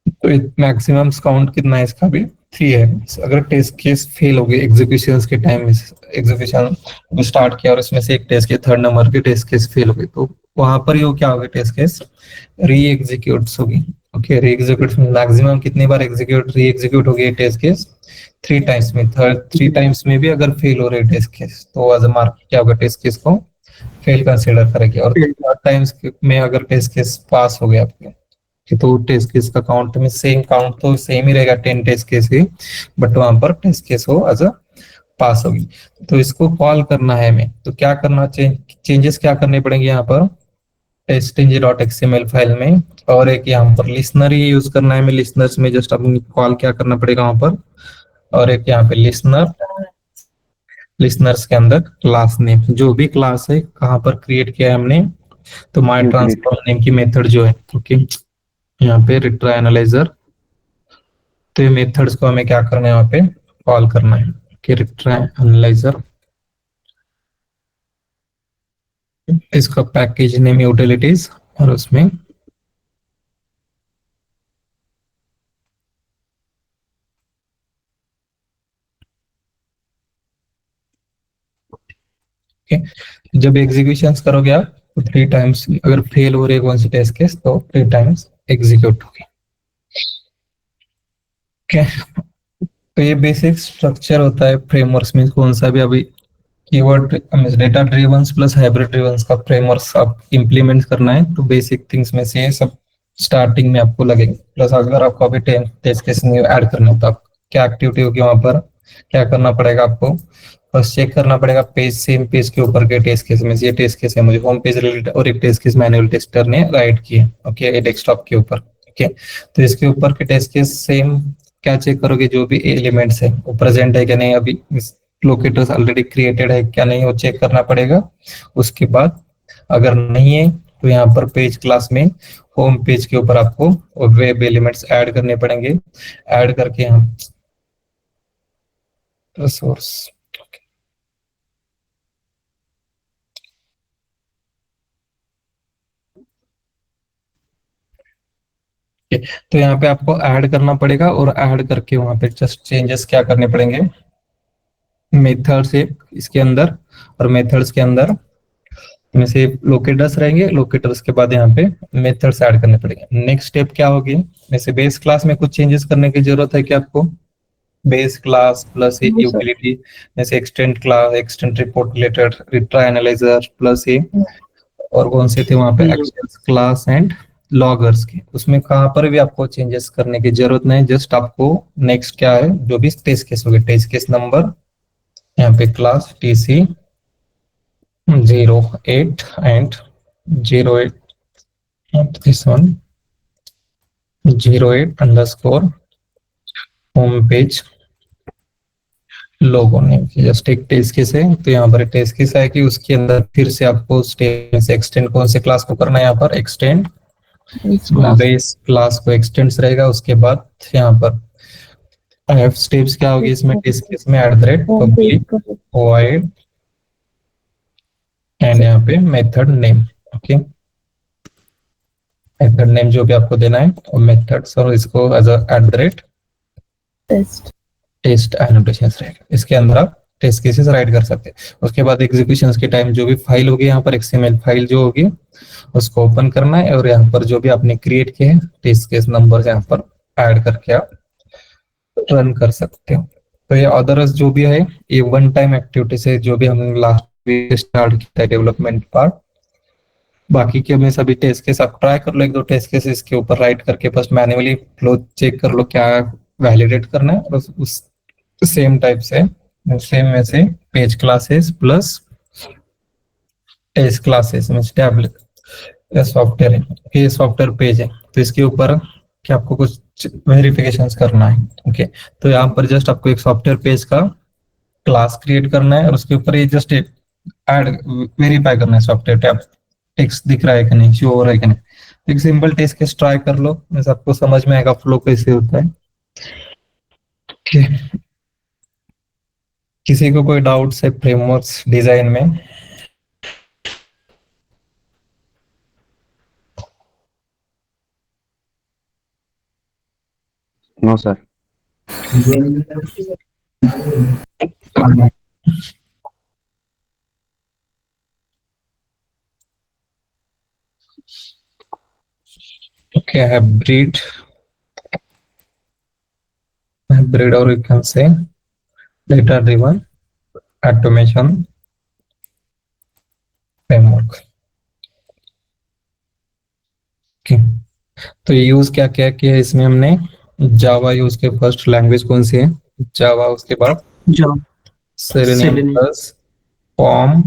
तो मैक्सिमम काउंट कितना है इसका भी 3 है। अगर टेस्ट केस फेल हो गए एग्जीक्यूशन के टाइम में, एग्जीक्यूशन स्टार्ट किया और इसमें से एक टेस्ट के थर्ड नंबर के टेस्ट केस फेल हो गए, तो वहां पर ये क्या होगा, टेस्ट केस री एग्जीक्यूट होगी। ओके, री एग्जीक्यूट मैक्सिमम कितनी बार एग्जीक्यूट री एग्जीक्यूट हो गई टेस्ट केस, 3 टाइम्स में, थर्ड 3 टाइम्स में भी अगर फेल हो रहे टेस्ट केस तो एज अ मार्क क्या होगा, टेस्ट केस को फेल कंसीडर करेगी, और 4 टाइम्स में अगर टेस्ट केस पास हो गया आपके, तो टेस्ट केस का काउंट में सेम काउंट तो सेम ही रहेगा 10 टेस्ट केस ही, बट वहां पर टेस्ट केस हो एज अ पास होगी। तो इसको कॉल करना है हमें, तो क्या करना, चेंजेस क्या करने पड़ेंगे यहाँ पर testing.xml फाइल में, और एक यहाँ पर लिसनर ही यूज करना है हमें, लिसनर्स में जस्ट अपनी कॉल क्या करना पड़ेगा वहां पर, और एक यहाँ पे लिसनर्स के अंदर क्लास नेम, जो भी क्लास है कहाँ पर क्रिएट किया है हमने, तो माई ट्रांसफॉर्म नेम की मेथड जो है, ओके, यहाँ पे रिट्राई एनालाइजर, तो ये मेथड्स को हमें क्या करना है, यहाँ पे कॉल करना है कि रिट्राई एनालाइजर, इसका पैकेज नेम यूटिलिटीज, और उसमें जब एग्जीक्यूशन करोगे आप तो 3 टाइम्स, अगर फेल हो रहे कौन सी टेस्ट केस तो 3 टाइम्स एग्जीक्यूट होगी। ओके, तो ये बेसिक स्ट्रक्चर होता है फ्रेमवर्क्स में, कौन सा भी अभी keyword data driven plus hybrid driven का फ्रेमवर्क आप इंप्लीमेंट करना है, तो बेसिक थिंग्स में से ये सब स्टार्टिंग में आपको लगेंगे। प्लस अगर आपको अभी टेस्ट केस ऐड करना है तो आप क्या एक्टिविटी होगी वहां पर, क्या करना पड़ेगा आपको, बस चेक करना पड़ेगा पेज, सेम पेज के ऊपर के टेस्ट केस में, ये टेस्ट केस है मुझे होम पेज रिलेटेड, और एक टेस्ट केस मैनुअल टेस्टर ने राइट किए, ओके, डेस्कटॉप के ऊपर। ओके, तो इसके ऊपर के टेस्ट केस सेम क्या चेक करोगे, जो भी एलिमेंट्स है वो प्रेजेंट है क्या नहीं, अभी लोकेटर्स ऑलरेडी क्रिएटेड है क्या नहीं, वो चेक करना पड़ेगा। उसके बाद अगर नहीं है तो यहाँ पर पेज क्लास में होम पेज के ऊपर आपको वेब एलिमेंट्स ऐड करने पड़ेंगे, ऐड करके हम सोर्स, तो यहाँ पे आपको ऐड करना पड़ेगा, और ऐड करके वहां पे जस्ट चेंजेस क्या करने पड़ेंगे, मेथड से इसके अंदर, और मेथड्स के अंदर में से लोकेटर्स रहेंगे, लोकेटर्स के बाद यहाँ पे मेथड्स ऐड करने पड़ेंगे। नेक्स्ट स्टेप क्या होगी, वैसे बेस क्लास में कुछ चेंजेस करने की जरूरत है क्या आपको, बेस क्लास प्लस यूटिलिटी, जैसे extend class, extend report related, retry analyser plus ये, और कौन से थे वहां पे एक्सेस क्लास एंड लॉगर्स के, उसमें कहां पर भी आपको चेंजेस करने की जरूरत नहीं, जस्ट आपको नेक्स्ट क्या है, जो भी टेस्ट केस हो गए, टेस्ट केस नंबर यहाँ पे class TC 08 and 08 this one 08 underscore home page लोगों ने, जस्ट एक टेस्ट केस है, तो यहाँ पर टेस्ट केस है कि उसके अंदर फिर से आपको स्टेट से एक्सटेंड कौन से क्लास को करना है, यहाँ पर एक्सटेंड बेस क्लास को एक्सटेंड्स रहेगा। उसके बाद यहाँ पर स्टेप्स क्या होगी इसमें, टेस्ट केस में @ void एंड यहाँ पे method name, okay, method name जो भी आपको देना है और मेथड्स, और इसको एज टेस्ट एनोटेशंस रहेगा, इसके अंदर आप टेस्ट केसेस राइट कर सकते हैं। उसके बाद एग्जीक्यूशन के टाइम जो भी फाइल होगी यहाँ पर XML फाइल जो होगी उसको ओपन करना है, और यहाँ पर जो भी आपने क्रिएट किए हैं टेस्ट केस नंबर यहाँ पर ऐड करके आप रन कर सकते हो। तो ये अदर्स जो भी है ये वन टाइम एक्टिविटी से, जो भी हमने लास्ट वीक स्टार्ट किया है डेवलपमेंट पार्ट, बाकी के में सभी टेस्ट केस आप ट्राई कर लो, 1-2 टेस्ट केस इसके ऊपर राइट करके बस मैन्युअली फ्लो चेक कर लो क्या वैलिडेट करना है, और उस सेम टाइप से सेम में से page classes plus test classes में टैबलेट सॉफ्टवेयर है, ये सॉफ्टवेयर पेज है, तो इसके ऊपर क्या आपको कुछ वेरिफिकेशंस करना है। ओके, तो यहाँ पर जस्ट आपको एक सॉफ्टवेयर पेज का क्लास क्रिएट करना है, और उसके ऊपर ये जस्ट ऐड वेरीफाई करना है सॉफ्टवेयर टैब टेक्स्ट दिख रहा है कि नहीं, शो हो रहा है कि नहीं। एक सिंपल टेस्ट केस ट्राई कर लो, मैं सबको समझ में आएगा फ्लो कैसे होता है। Okay. किसी को कोई डाउट्स है फ्रेमवर्क्स डिजाइन में? No sir. Okay, hybrid or you can say data driven automation framework. Okay. तो यूज क्या क्या किया है इसमें हमने? जावा यूज के, फर्स्ट लैंग्वेज कौन सी है? जावा, उसके बाद Java, Selenium Selenium, plus form,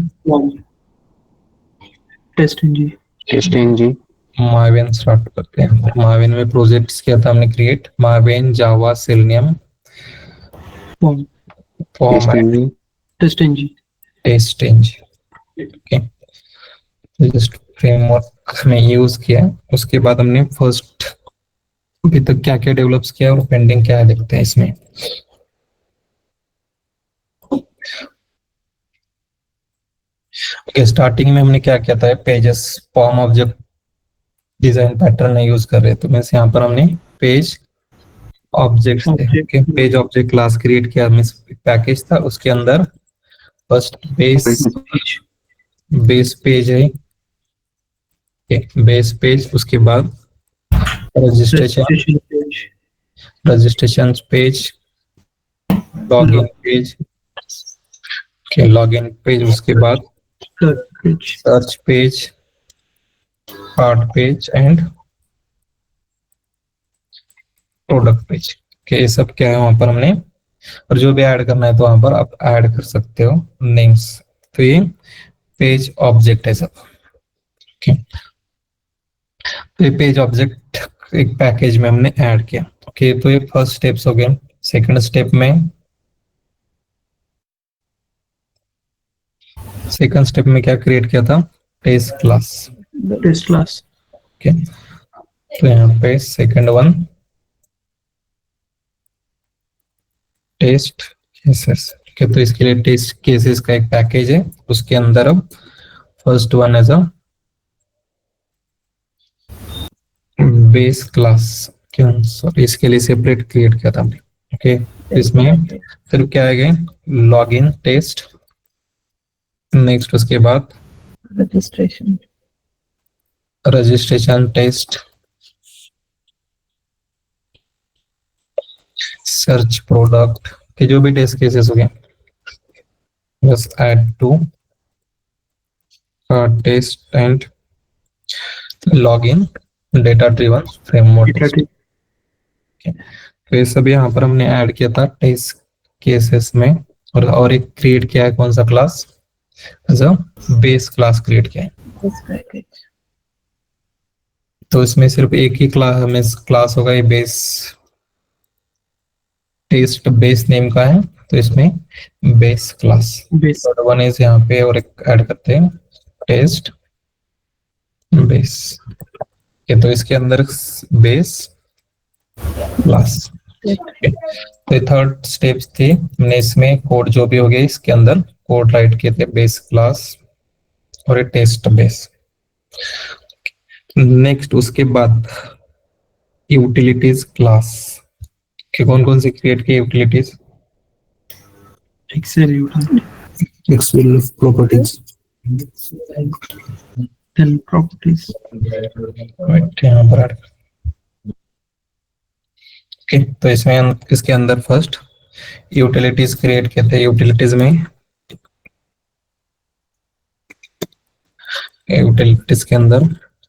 testing G. Maven start करते हैं। माविन में प्रोजेक्ट्स किया था हमने create, Maven, Java, Selenium, form testing G. Test engine. Okay, just framework में यूज किया। उसके बाद हमने फर्स्ट अभी तक क्या क्या डेवलप्स किया और पेंडिंग क्या है देखते हैं इसमें। ओके, स्टार्टिंग में हमने क्या किया था, pages form object design pattern use कर रहे, तो मीन्स यहाँ पर हमने पेज ऑब्जेक्ट्स थे। पेज ऑब्जेक्ट क्लास क्रिएट किया, मीन्स पैकेज था, उसके अंदर फर्स्ट बेस पेज है, बेस पेज, उसके बाद registration page, login page, login page, उसके बाद search page, card page and product page. ये सब क्या है वहां पर हमने, और जो भी ऐड करना है तो वहां पर आप ऐड कर सकते हो नेम्स। तो ये पेज ऑब्जेक्ट है सब। okay. तो ये पेज ऑब्जेक्ट एक पैकेज में हमने ऐड किया। ओके, तो ये फर्स्ट स्टेप्स हो गए। सेकंड स्टेप में क्या क्रिएट किया था? Test class. ओके, तो यहाँ पे second one test cases. Okay, तो इसके लिए टेस्ट केसेस का एक पैकेज है, उसके अंदर अब first one as a base class, sorry इसके लिए सेपरेट क्रिएट किया था हमने। ओके, इसमें फिर क्या आएगा? लॉगिन टेस्ट, नेक्स्ट उसके बाद रजिस्ट्रेशन टेस्ट, सर्च प्रोडक्ट के जो भी टेस्ट केसेस हो गए, बस add to test and login data driven framework. तो ये सब यहाँ पर हमने ऐड किया था टेस्ट केसेस में, और एक क्रिएट किया है कौन सा class? As a base class create किया है। तो इसमें सिर्फ एक ही क्लास होगा, ये बेस टेस्ट बेस नेम का है, तो इसमें base class third one is यहाँ पे, और एक ऐड करते हैं टेस्ट बेस। तो इसके अंदर बेस क्लास। तो थर्ड स्टेप्स थी, हमने इसमें कोड जो भी हो गया इसके अंदर कोड राइट किए थे, बेस क्लास और एक टेस्ट बेस। नेक्स्ट उसके बाद यूटिलिटीज क्लास के कौन कौन से क्रिएट किए यूटिलिटीज? एक्सेल प्रॉपर्टीज, यहाँ पर। ओके, तो इसमें इसके अंदर फर्स्ट यूटिलिटीज क्रिएट किए थे। यूटिलिटीज के अंदर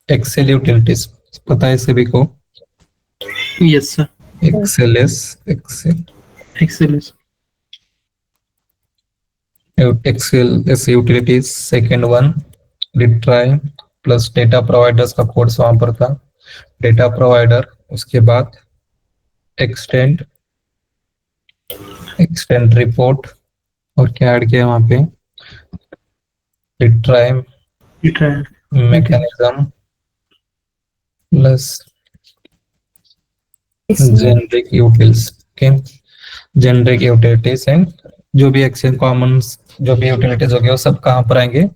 एक्सेल यूटिलिटीज, पता है सभी को? Yes sir, excel utilities. Second one retry plus data providers का कोड्स वहां पर था, डेटा प्रोवाइडर, उसके बाद एक्सटेंड रिपोर्ट, और क्या ऐड किया वहां पे? Retry mechanism plus generic utils. Okay, generic utilities and जो भी एक्सेल कॉमन जो भी यूटिलिटीज हो गया वो सब कहाँ पर आएंगे,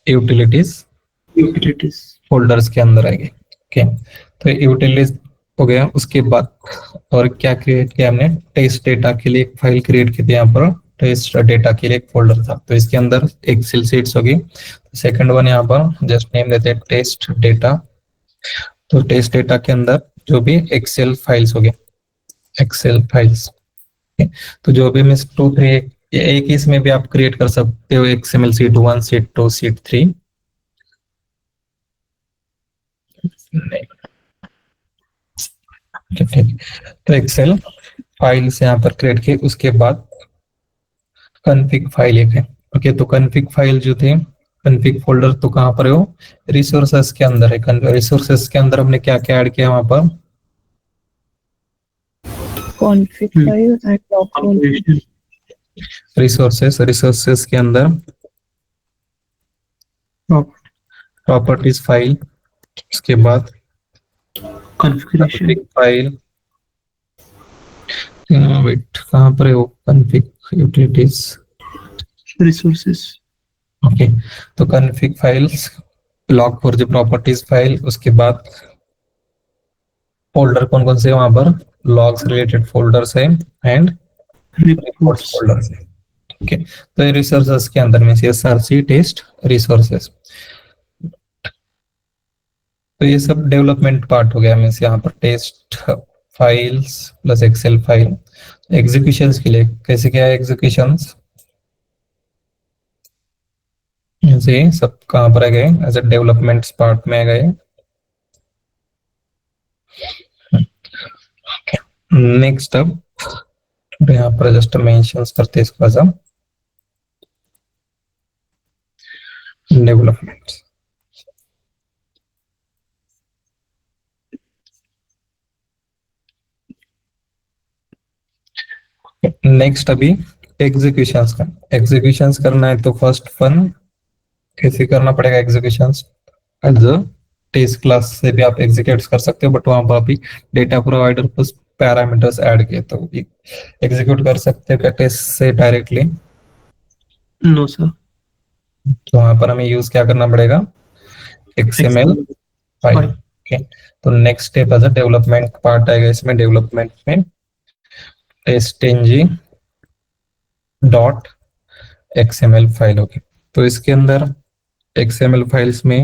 यूटिलिटीज Utilities. फोल्डर्स के अंदर आएंगे. ओके, तो यूटिलिटीज हो गया. उसके बाद और क्या क्रिएट किया हमने, टेस्ट डेटा के लिए एक फाइल क्रिएट की थी. यहाँ पर टेस्ट डेटा के लिए एक फोल्डर था, तो इसके अंदर एक्सेल शीट्स होगी. सेकंड वन यहाँ पर जस्ट नेम देते हैं टेस्ट डेटा. तो टेस्ट डेटा के अंदर जो भी एक्सेल फाइल्स हो गए, एक्सेल फाइल्स. तो जो भी मिस 2 3 एक ही इसमें भी आप क्रिएट कर सकते हो, एक्सएमएल शीट 1 शीट 2 शीट 3. ठीक, तो एक्सेल फाइल्स यहाँ पर क्रिएट किए. उसके बाद कॉन्फ़िग फाइल एक है. ओके, तो कॉन्फ़िग फाइल जो थे, कॉन्फ़िग फोल्डर तो कहाँ पर है वो, रिसोर्सेस के अंदर है. रिसोर्सेस के अंदर हमने क्या क्या ऐड किया वहां पर, config file and log file. Configuration. Resources के अंदर प्रॉपर्टीज फाइल. उसके बाद Configuration. Config file. वेट, कहाँ पर है वो, कॉन्फ़िग यूटिलिटीज. Resources. ओके, तो config files, log for the properties file. उसके बाद फोल्डर कौन कौन से वहां पर, लॉग्स रिलेटेड फोल्डर्स है एंड रिपोर्ट्स Reports. फोल्डर्स है. ओके, तो ये रिसोर्सेस के अंदर में एसआरसी टेस्ट रिसोर्सेस. तो ये सब डेवलपमेंट पार्ट हो गया. मीन्स यहाँ पर test files plus excel file. Executions के लिए कैसे क्या है, एग्जीक्यूशंस ये सब कहाँ पर आ गए, एज ए डेवलपमेंट पार्ट में आ गए. नेक्स्ट अब यहाँ पर जस्ट मेंशंस करते हैं इसको एज डेवलपमेंट. नेक्स्ट अभी एग्जीक्यूशंस करना है. तो फर्स्ट वन कैसे करना पड़ेगा executions, as a test class से भी आप एग्जीक्यूट कर सकते हो, बट वहां पर अभी data provider plus parameters add किए तो एग्जीक्यूट कर सकते हो क्या टेस्ट से डायरेक्टली. No, sir. तो वहां पर हमें यूज क्या करना पड़ेगा, एक्सएमएल फाइल. ओके, तो next step as a development part आएगा इसमें. डेवलपमेंट में टेस्ट डॉट एक्सएमएल फाइल होगी. तो इसके अंदर एक्सएमएल फाइल्स में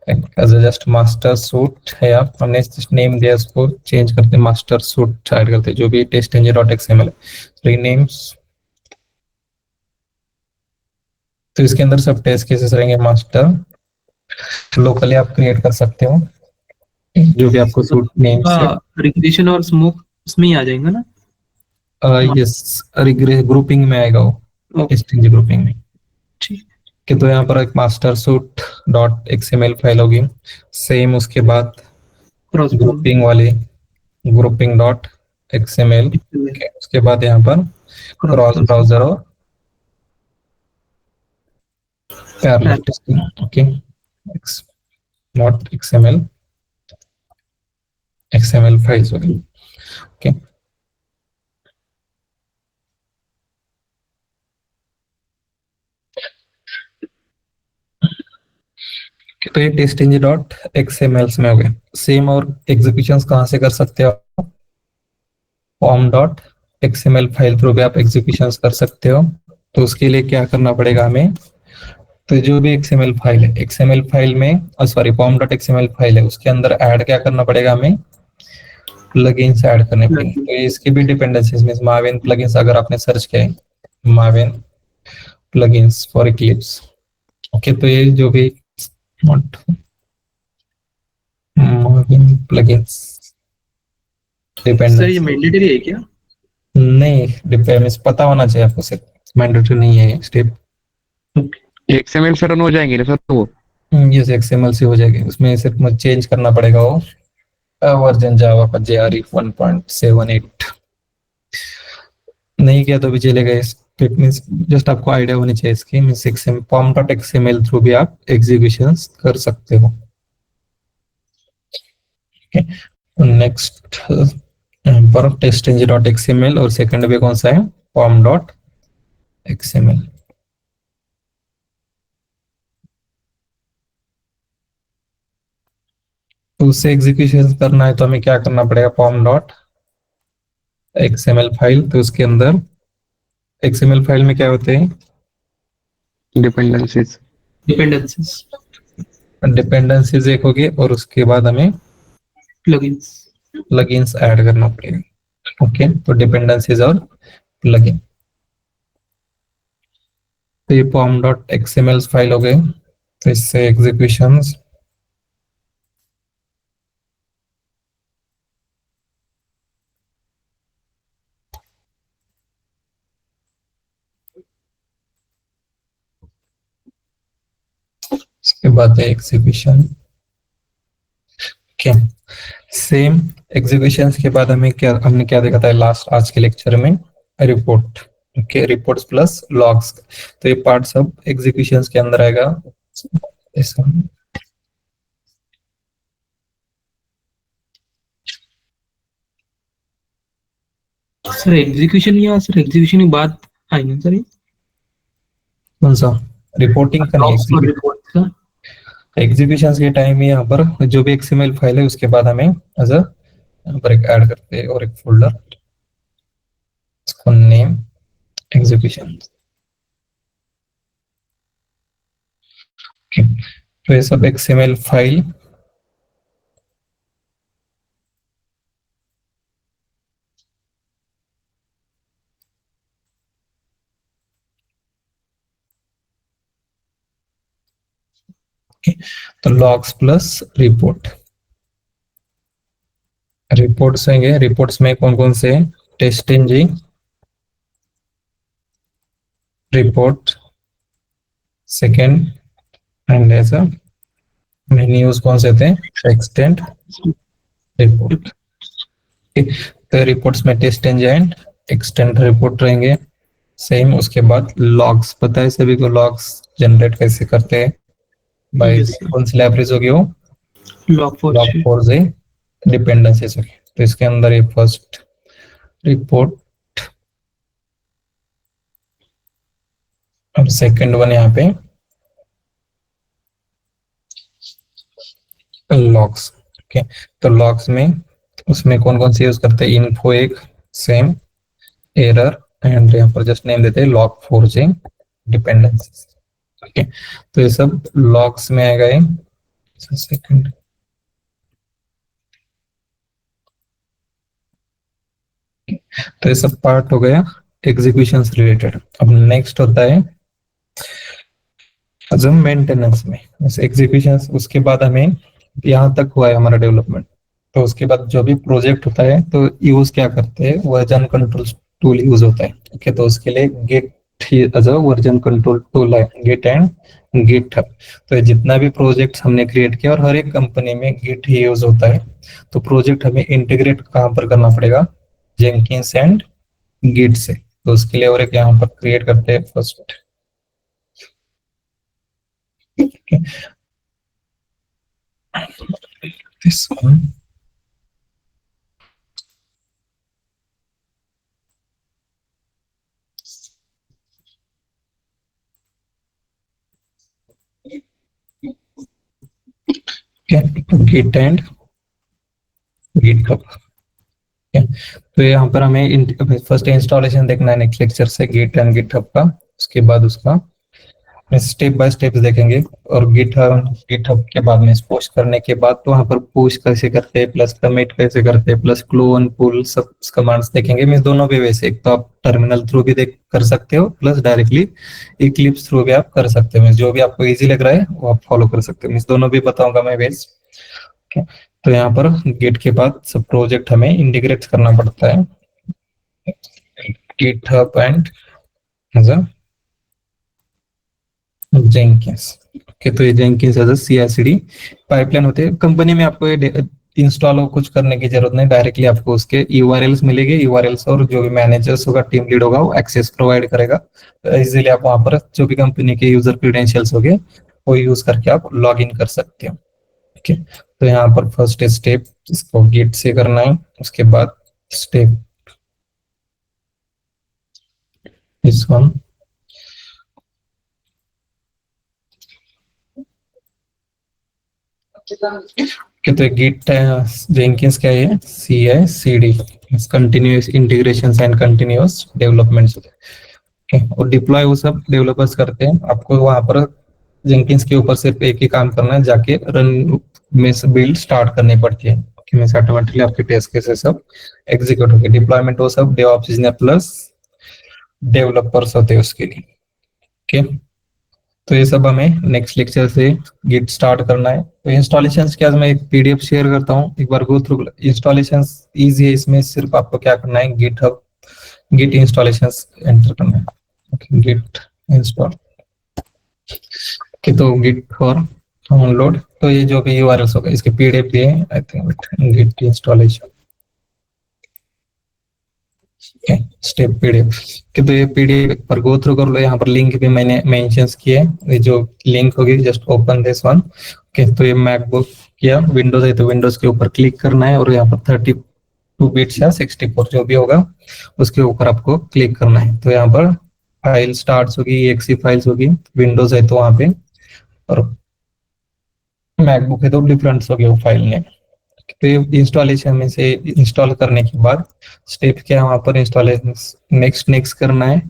एज जस्ट मास्टर सूट है, आप हमने नेम दिया, उसको चेंज करते हैं, मास्टर सूट ऐड करते हैं जो भी टेस्ट डॉट एक्सएमएल रीनेम्स. तो इसके अंदर सब टेस्ट केसेस रहेंगे. मास्टर लोकली आप क्रिएट कर सकते हो जो भी आपको सूट नेम से. रिग्रेशन और स्मोक उसमें ही आ जाएगा ना. यस, ग्रुपिंग में आएगा वो, Okay. टेस्टिंग ग्रुपिंग में. ठीक. कि तो यहाँ पर एक master suit dot XML file होगी. सेम उसके बाद Cross ग्रुपिंग वाली ग्रुपिंग डॉट एक्सएमएल. उसके बाद यहाँ पर क्रॉस ब्राउजर और parallel testing. Okay, not XML, XML files होगी. ओके, तो ये टेस्टिंग डॉट एक्सएमएल में हो गए. सेम और एग्जीक्यूशंस कहाँ से कर सकते हो, form dot XML file through भी आप एग्जीक्यूशंस कर सकते हो. तो उसके लिए क्या करना पड़ेगा हमें, तो जो भी एक्सएमएल फाइल है, एक्सएमएल फाइल में sorry form dot XML file है, उसके अंदर ऐड क्या करना पड़ेगा हमें, प्लगइन्स ऐड करने पड़ेंगे. तो ये इसकी भी डिपेंडेंसीज में माविन प्लगइन्स अगर आपने सर्च किया है, Mauvin plugins for Eclipse. Okay, तो ये जो भी नॉट माविन प्लगइन्स सर ये डिपेंडेंसी मैंडेटरी है क्या. नहीं, डिपेंडेंस पता होना चाहिए आपको, सिर्फ मैंडेटरी नहीं है स्टेप. एक्सएमएल से रन हो जाएंगे ना सर वो. ये एक्सएमएल से हो जाएगी, उसमें सिर्फ मुझे चेंज करना पड़ेगा वो वर्जन जावा का JRE 1.78. नहीं किया तो भी चलेगा. तो इट मीन्स जस्ट आपको आइडिया होनी चाहिए इसकी, मीन्स पॉम डॉट एक्सएमएल थ्रू भी आप एग्जीक्यूशंस कर सकते हो। नेक्स्ट पर टेस्टिंग डॉट एक्सएमएल और सेकंड भी कौन सा है, पॉम डॉट एक्सएमएल। तो उससे एग्जीक्यूशन करना है तो हमें क्या करना पड़ेगा, पॉम डॉट एक्सएमएल फाइल। तो उसके अंदर एक्सएमएल फाइल में क्या होते हैं, डिपेंडेंसीज। डिपेंडेंसीज, डिपेंडेंसीज एक होगी और उसके बाद हमें प्लगइन्स। प्लगइन्स ऐड करना पड़ेगा। ओके, तो डिपेंडेंसीज और प्लगइन, तो ये पॉम डॉट एक्सएमएल फाइल हो गए। तो इससे एग्जीक्यूशंस इसके बाद है एग्जीक्यूशन। ओके, सेम एग्जीक्यूशंस के बाद हमने क्या देखा था लास्ट आज के लेक्चर में, report. Okay, reports plus logs, तो ये पार्ट सब एग्जीक्यूशंस के अंदर आएगा। सर एग्जीक्यूशन या सर एग्जीक्यूशन के बाद आएंगे सर ये कौन सा, रिपोर्टिंग का नहीं, लॉग्स और रिपोर्ट का? एग्जीक्यूशन के टाइम यहाँ पर जो भी एक्सएमएल फाइल है उसके बाद हमें एज यहाँ पर एक ऐड करते हैं और एक फोल्डर, इसको नेम एग्जीक्यूशन। तो ये सब एक्सएमएल फाइल तो लॉग्स प्लस रिपोर्ट, रिपोर्ट्स होंगे। रिपोर्ट्स में कौन कौन से, TestNG report, second and ऐसा मेन यूज कौन से थे, एक्सटेंड रिपोर्ट। तो रिपोर्ट्स में TestNG and extend report रहेंगे। सेम उसके बाद लॉग्स, पता है सभी को लॉग्स जनरेट कैसे करते हैं, बाय कौन सी लाइब्रेरीज होगी वो, लॉग4j। डिपेंडेंसीज होगी। तो इसके अंदर ये फर्स्ट रिपोर्ट और सेकंड वन यहाँ पे लॉग्स। ओके, तो लॉग्स में उसमें कौन कौन से यूज करते हैं, इन्फो एक, सेम एरर एंड यहाँ पर जस्ट नेम देते हैं log4j डिपेंडेंसीज। ओके, तो ये सब लॉग्स में आएगा ये। सेकंड तो ये सब पार्ट हो गया एग्जीक्यूशन रिलेटेड। अब नेक्स्ट होता है जब मेंटेनेंस में, एग्जीक्यूशन उसके बाद हमें यहाँ तक हुआ है हमारा डेवलपमेंट, तो उसके बाद जो भी प्रोजेक्ट होता है तो यूज क्या करते हैं, वर्जन कंट्रोल टूल यूज होता है। ओके, तो उसके लिए गिट वर्जन कंट्रोल टूल है, गिट एंड गिटहब। तो ये जितना भी प्रोजेक्ट हमने क्रिएट किया और हर एक कंपनी में गिट ही यूज होता है, तो प्रोजेक्ट हमें इंटीग्रेट कहाँ पर करना पड़ेगा, जेंकिंस एंड गिट से। तो उसके लिए और एक यहाँ पर क्रिएट करते हैं first, this one git and github। तो यहाँ पर हमें फर्स्ट इंस्टॉलेशन देखना है नेक्स्ट लेक्चर से गिट एंड गिटहब का, उसके बाद उसका स्टेप बाय स्टेप देखेंगे। और गिटहब के बाद में पोस्ट करने के बाद तो वहाँ पर पुश कैसे करते हैं, प्लस कमिट कैसे करते हैं, प्लस क्लोन पुल सब कमांड्स देखेंगे। मीन्स दोनों भी वैसे, एक तो आप टर्मिनल थ्रू भी देख कर सकते हो, प्लस डायरेक्टली इक्लिप्स थ्रू भी आप कर सकते हो। जो भी आपको इजी लग रहा है वो आप फॉलो कर सकते हो। मीन्स दोनों भी बताऊंगा मैं वेज। तो यहाँ पर गिट के बाद सब प्रोजेक्ट हमें इंटीग्रेट करना पड़ता है, गिटहब एंड जेंकिंस। ओके, तो ये Jenkins as a CI/CD pipeline होते हैं कंपनी में। आपको ये इंस्टॉल कुछ करने की जरूरत नहीं, डायरेक्टली आपको उसके यूआरएल्स मिलेंगे, यूआरएल्स और जो भी मैनेजर्स होगा, टीम लीड होगा, वो एक्सेस प्रोवाइड करेगा। इजीली आप वहां पर जो भी कंपनी के यूजर क्रीडेंशियल्स होंगे वो यूज करके आप लॉग इन कर सकते हो। ओके, तो यहाँ पर फर्स्ट स्टेप इसको गिट से करना है, उसके बाद स्टेप दिस वन। कि तो गिट जेंकिंस क्या है, C I C D, continuous integration and continuous development. Okay, और डिप्लॉय वो सब डेवलपर्स करते हैं, आपको वहां पर जेंकिंस के ऊपर सिर्फ एक ही काम करना है, जाके रन में बिल्ड स्टार्ट करनी पड़ती है। ओके, में ऑटोमेटिकली आपके टेस्ट केसेस सब एग्जीक्यूट होंगे। डिप्लॉयमेंट वो सब डेवऑप्स इंजीनियर प्लस डेवलपर्स होते हैं उसके लिए। ओके, तो ये सब हमें नेक्स्ट लेक्चर से गिट स्टार्ट करना है। तो इंस्टॉलेशंस के आज मैं एक पीडीएफ शेयर करता हूँ, एक बार गो थ्रू। इंस्टॉलेशंस इजी है, इसमें सिर्फ आपको क्या करना है, गिटहब गिट इंस्टॉलेशंस एंटर करना है। ओके, गिट इंस्टॉल कि तो गिट फॉर डाउनलोड, तो ये जो भी यूआरएल्स होगा इसके पीडीएफ भी है, I think Git installation step PDF कि तो ये पीडीएफ पर गो थ्रू कर लो। यहाँ पर लिंक भी मैंने मेंशंस किए, ये जो लिंक होगी just open this one. Okay, तो ये मैकबुक या विंडोज है तो विंडोज के ऊपर क्लिक करना है और यहाँ पर 32 बिट्स या 64 जो भी होगा उसके ऊपर आपको क्लिक करना है। तो यहाँ पर फाइल स्टार्ट होगी, एक्सी फाइल्स होगी, विंडोज है तो वहाँ पे, और मैकबुक है तो डिफरेंट होगी वो फाइल नेम। तो इंस्टॉलेशन में से इंस्टॉल करने के बाद स्टेप क्या है, वहां पर इंस्टॉलेशन नेक्स्ट करना है,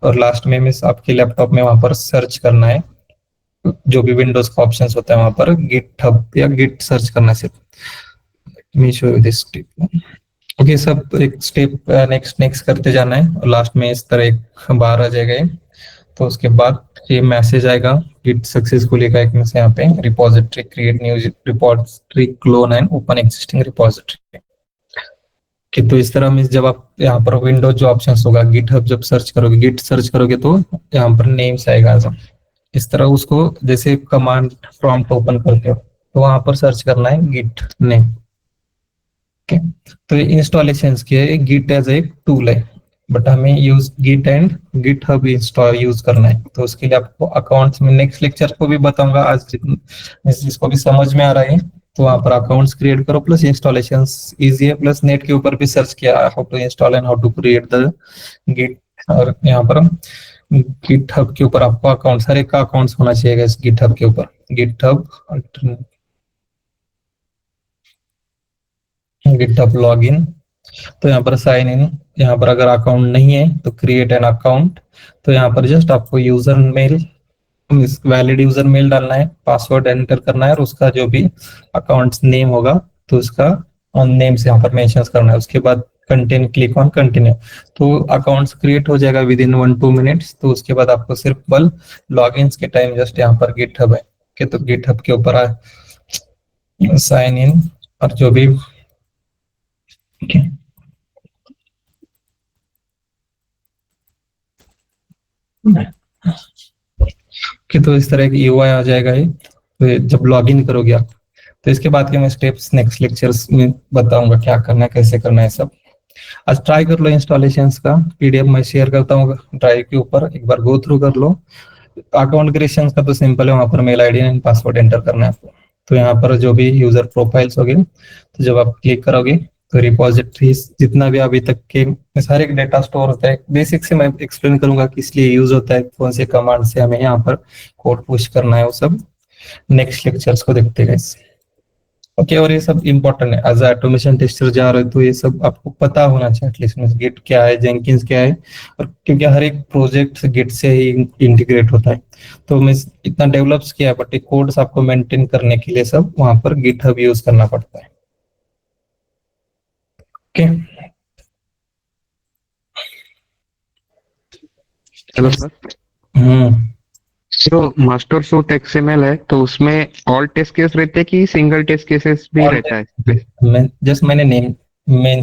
और लास्ट में आपके लैपटॉप में वहां पर सर्च करना है, जो भी विंडोज का ऑप्शन होता है वहां पर गिटहब या गिट सर्च करना है सिर्फ। Me show you this step. Okay, सब एक स्टेप नेक्स्ट करते जाना है, और लास्ट में इस तरह एक बार आ जाएगा ये। तो उसके बाद ये मैसेज आएगा गिट सक्सेसफुली का, एक में से यहाँ पे repository create new repository clone and open existing repository. कि तो इस तरह में जब आप यहाँ पर विंडोज जो ऑप्शंस होगा, गिटहब जब सर्च करोगे, गिट सर्च करोगे तो यहाँ पर नेम्स आएगा। इस तरह उसको जैसे कमांड प्रॉम्प्ट ओपन करते हो तो वहां पर सर्च करना है गिट नेम। ओके, तो इंस्टॉलेशंस के गिट एज एक टूल है, बट हमें use Git and GitHub install use करना है। तो उसके लिए आपको अकाउंट्स में नेक्स्ट लेक्चर को भी बताऊंगा, आज जिसको भी समझ में आ रहा है तो वहां पर अकाउंट्स क्रिएट करो, प्लस इंस्टॉलेशंस इजी है, प्लस नेट के ऊपर भी सर्च किया how to install and how to create the Git. और यहाँ पर गिटहब के ऊपर आपको अकाउंट, हर एक का अकाउंट्स होना चाहिए इस गिटहब के ऊपर। गिटहब लॉगिन, तो यहाँ पर साइन इन, यहाँ पर अगर अकाउंट नहीं है तो क्रिएट एन अकाउंट। तो यहाँ पर जस्ट आपको user mail, valid user mail डालना है, पासवर्ड एंटर करना है, और उसका जो भी अकाउंट नेम होगा तो उसका ऑन नेम से यहाँ पर मेंशन करना है। उसके बाद कंटिन्यू, क्लिक ऑन कंटिन्यू, तो अकाउंट्स क्रिएट हो जाएगा विद इन 1-2 मिनट्स। तो उसके बाद आपको सिर्फ बल लॉगिन के टाइम जस्ट यहाँ पर गिटहब है कि तो गिटहब के ऊपर साइन इन और जो भी कि तो इस तरह की यूआई आ जाएगा ये। तो जब लॉगिन करोगे आप, तो इसके बाद के मैं स्टेप्स नेक्स्ट लेक्चर्स में बताऊंगा क्या करना है, कैसे करना है सब। आज ट्राई कर लो इंस्टॉलेशंस का, पीडीएफ मैं शेयर करता हूँ ड्राइव के ऊपर, एक बार गो थ्रू कर लो। अकाउंट क्रिएशन का तो सिंपल है, वहां पर mail ID and password enter करना है आपको। तो यहाँ पर जो भी यूजर प्रोफाइल्स होंगे, तो जब आप क्लिक करोगे तो रिपोजिटरीज जितना भी अभी तक के सारे डेटा स्टोर होता है, बेसिक से मैं एक्सप्लेन करूंगा किस लिए यूज होता है, कौन से कमांड से हमें यहाँ पर कोड पुश करना है, वो सब नेक्स्ट लेक्चर्स को देखते हैं। ओके, और ये सब इंपॉर्टेंट है, एज ऑटोमेशन टेस्टर जा रहे हो तो ये सब आपको पता होना चाहिए एटलीस्ट, गिट क्या है, जेंकिंस क्या है, और क्योंकि हर एक प्रोजेक्ट गिट से ही इंटीग्रेट होता है। तो मैं इतना डेवलप्स किया, बट ये कोड्स आपको मेंटेन करने के लिए सब वहां पर गिटहब यूज करना पड़ता है। ओके, हेलो सर, जो मास्टर सूट एक्सएमएल है तो उसमें ऑल टेस्ट केस रहते हैं कि सिंगल टेस्ट केसेस भी रहता है? मैंने नेम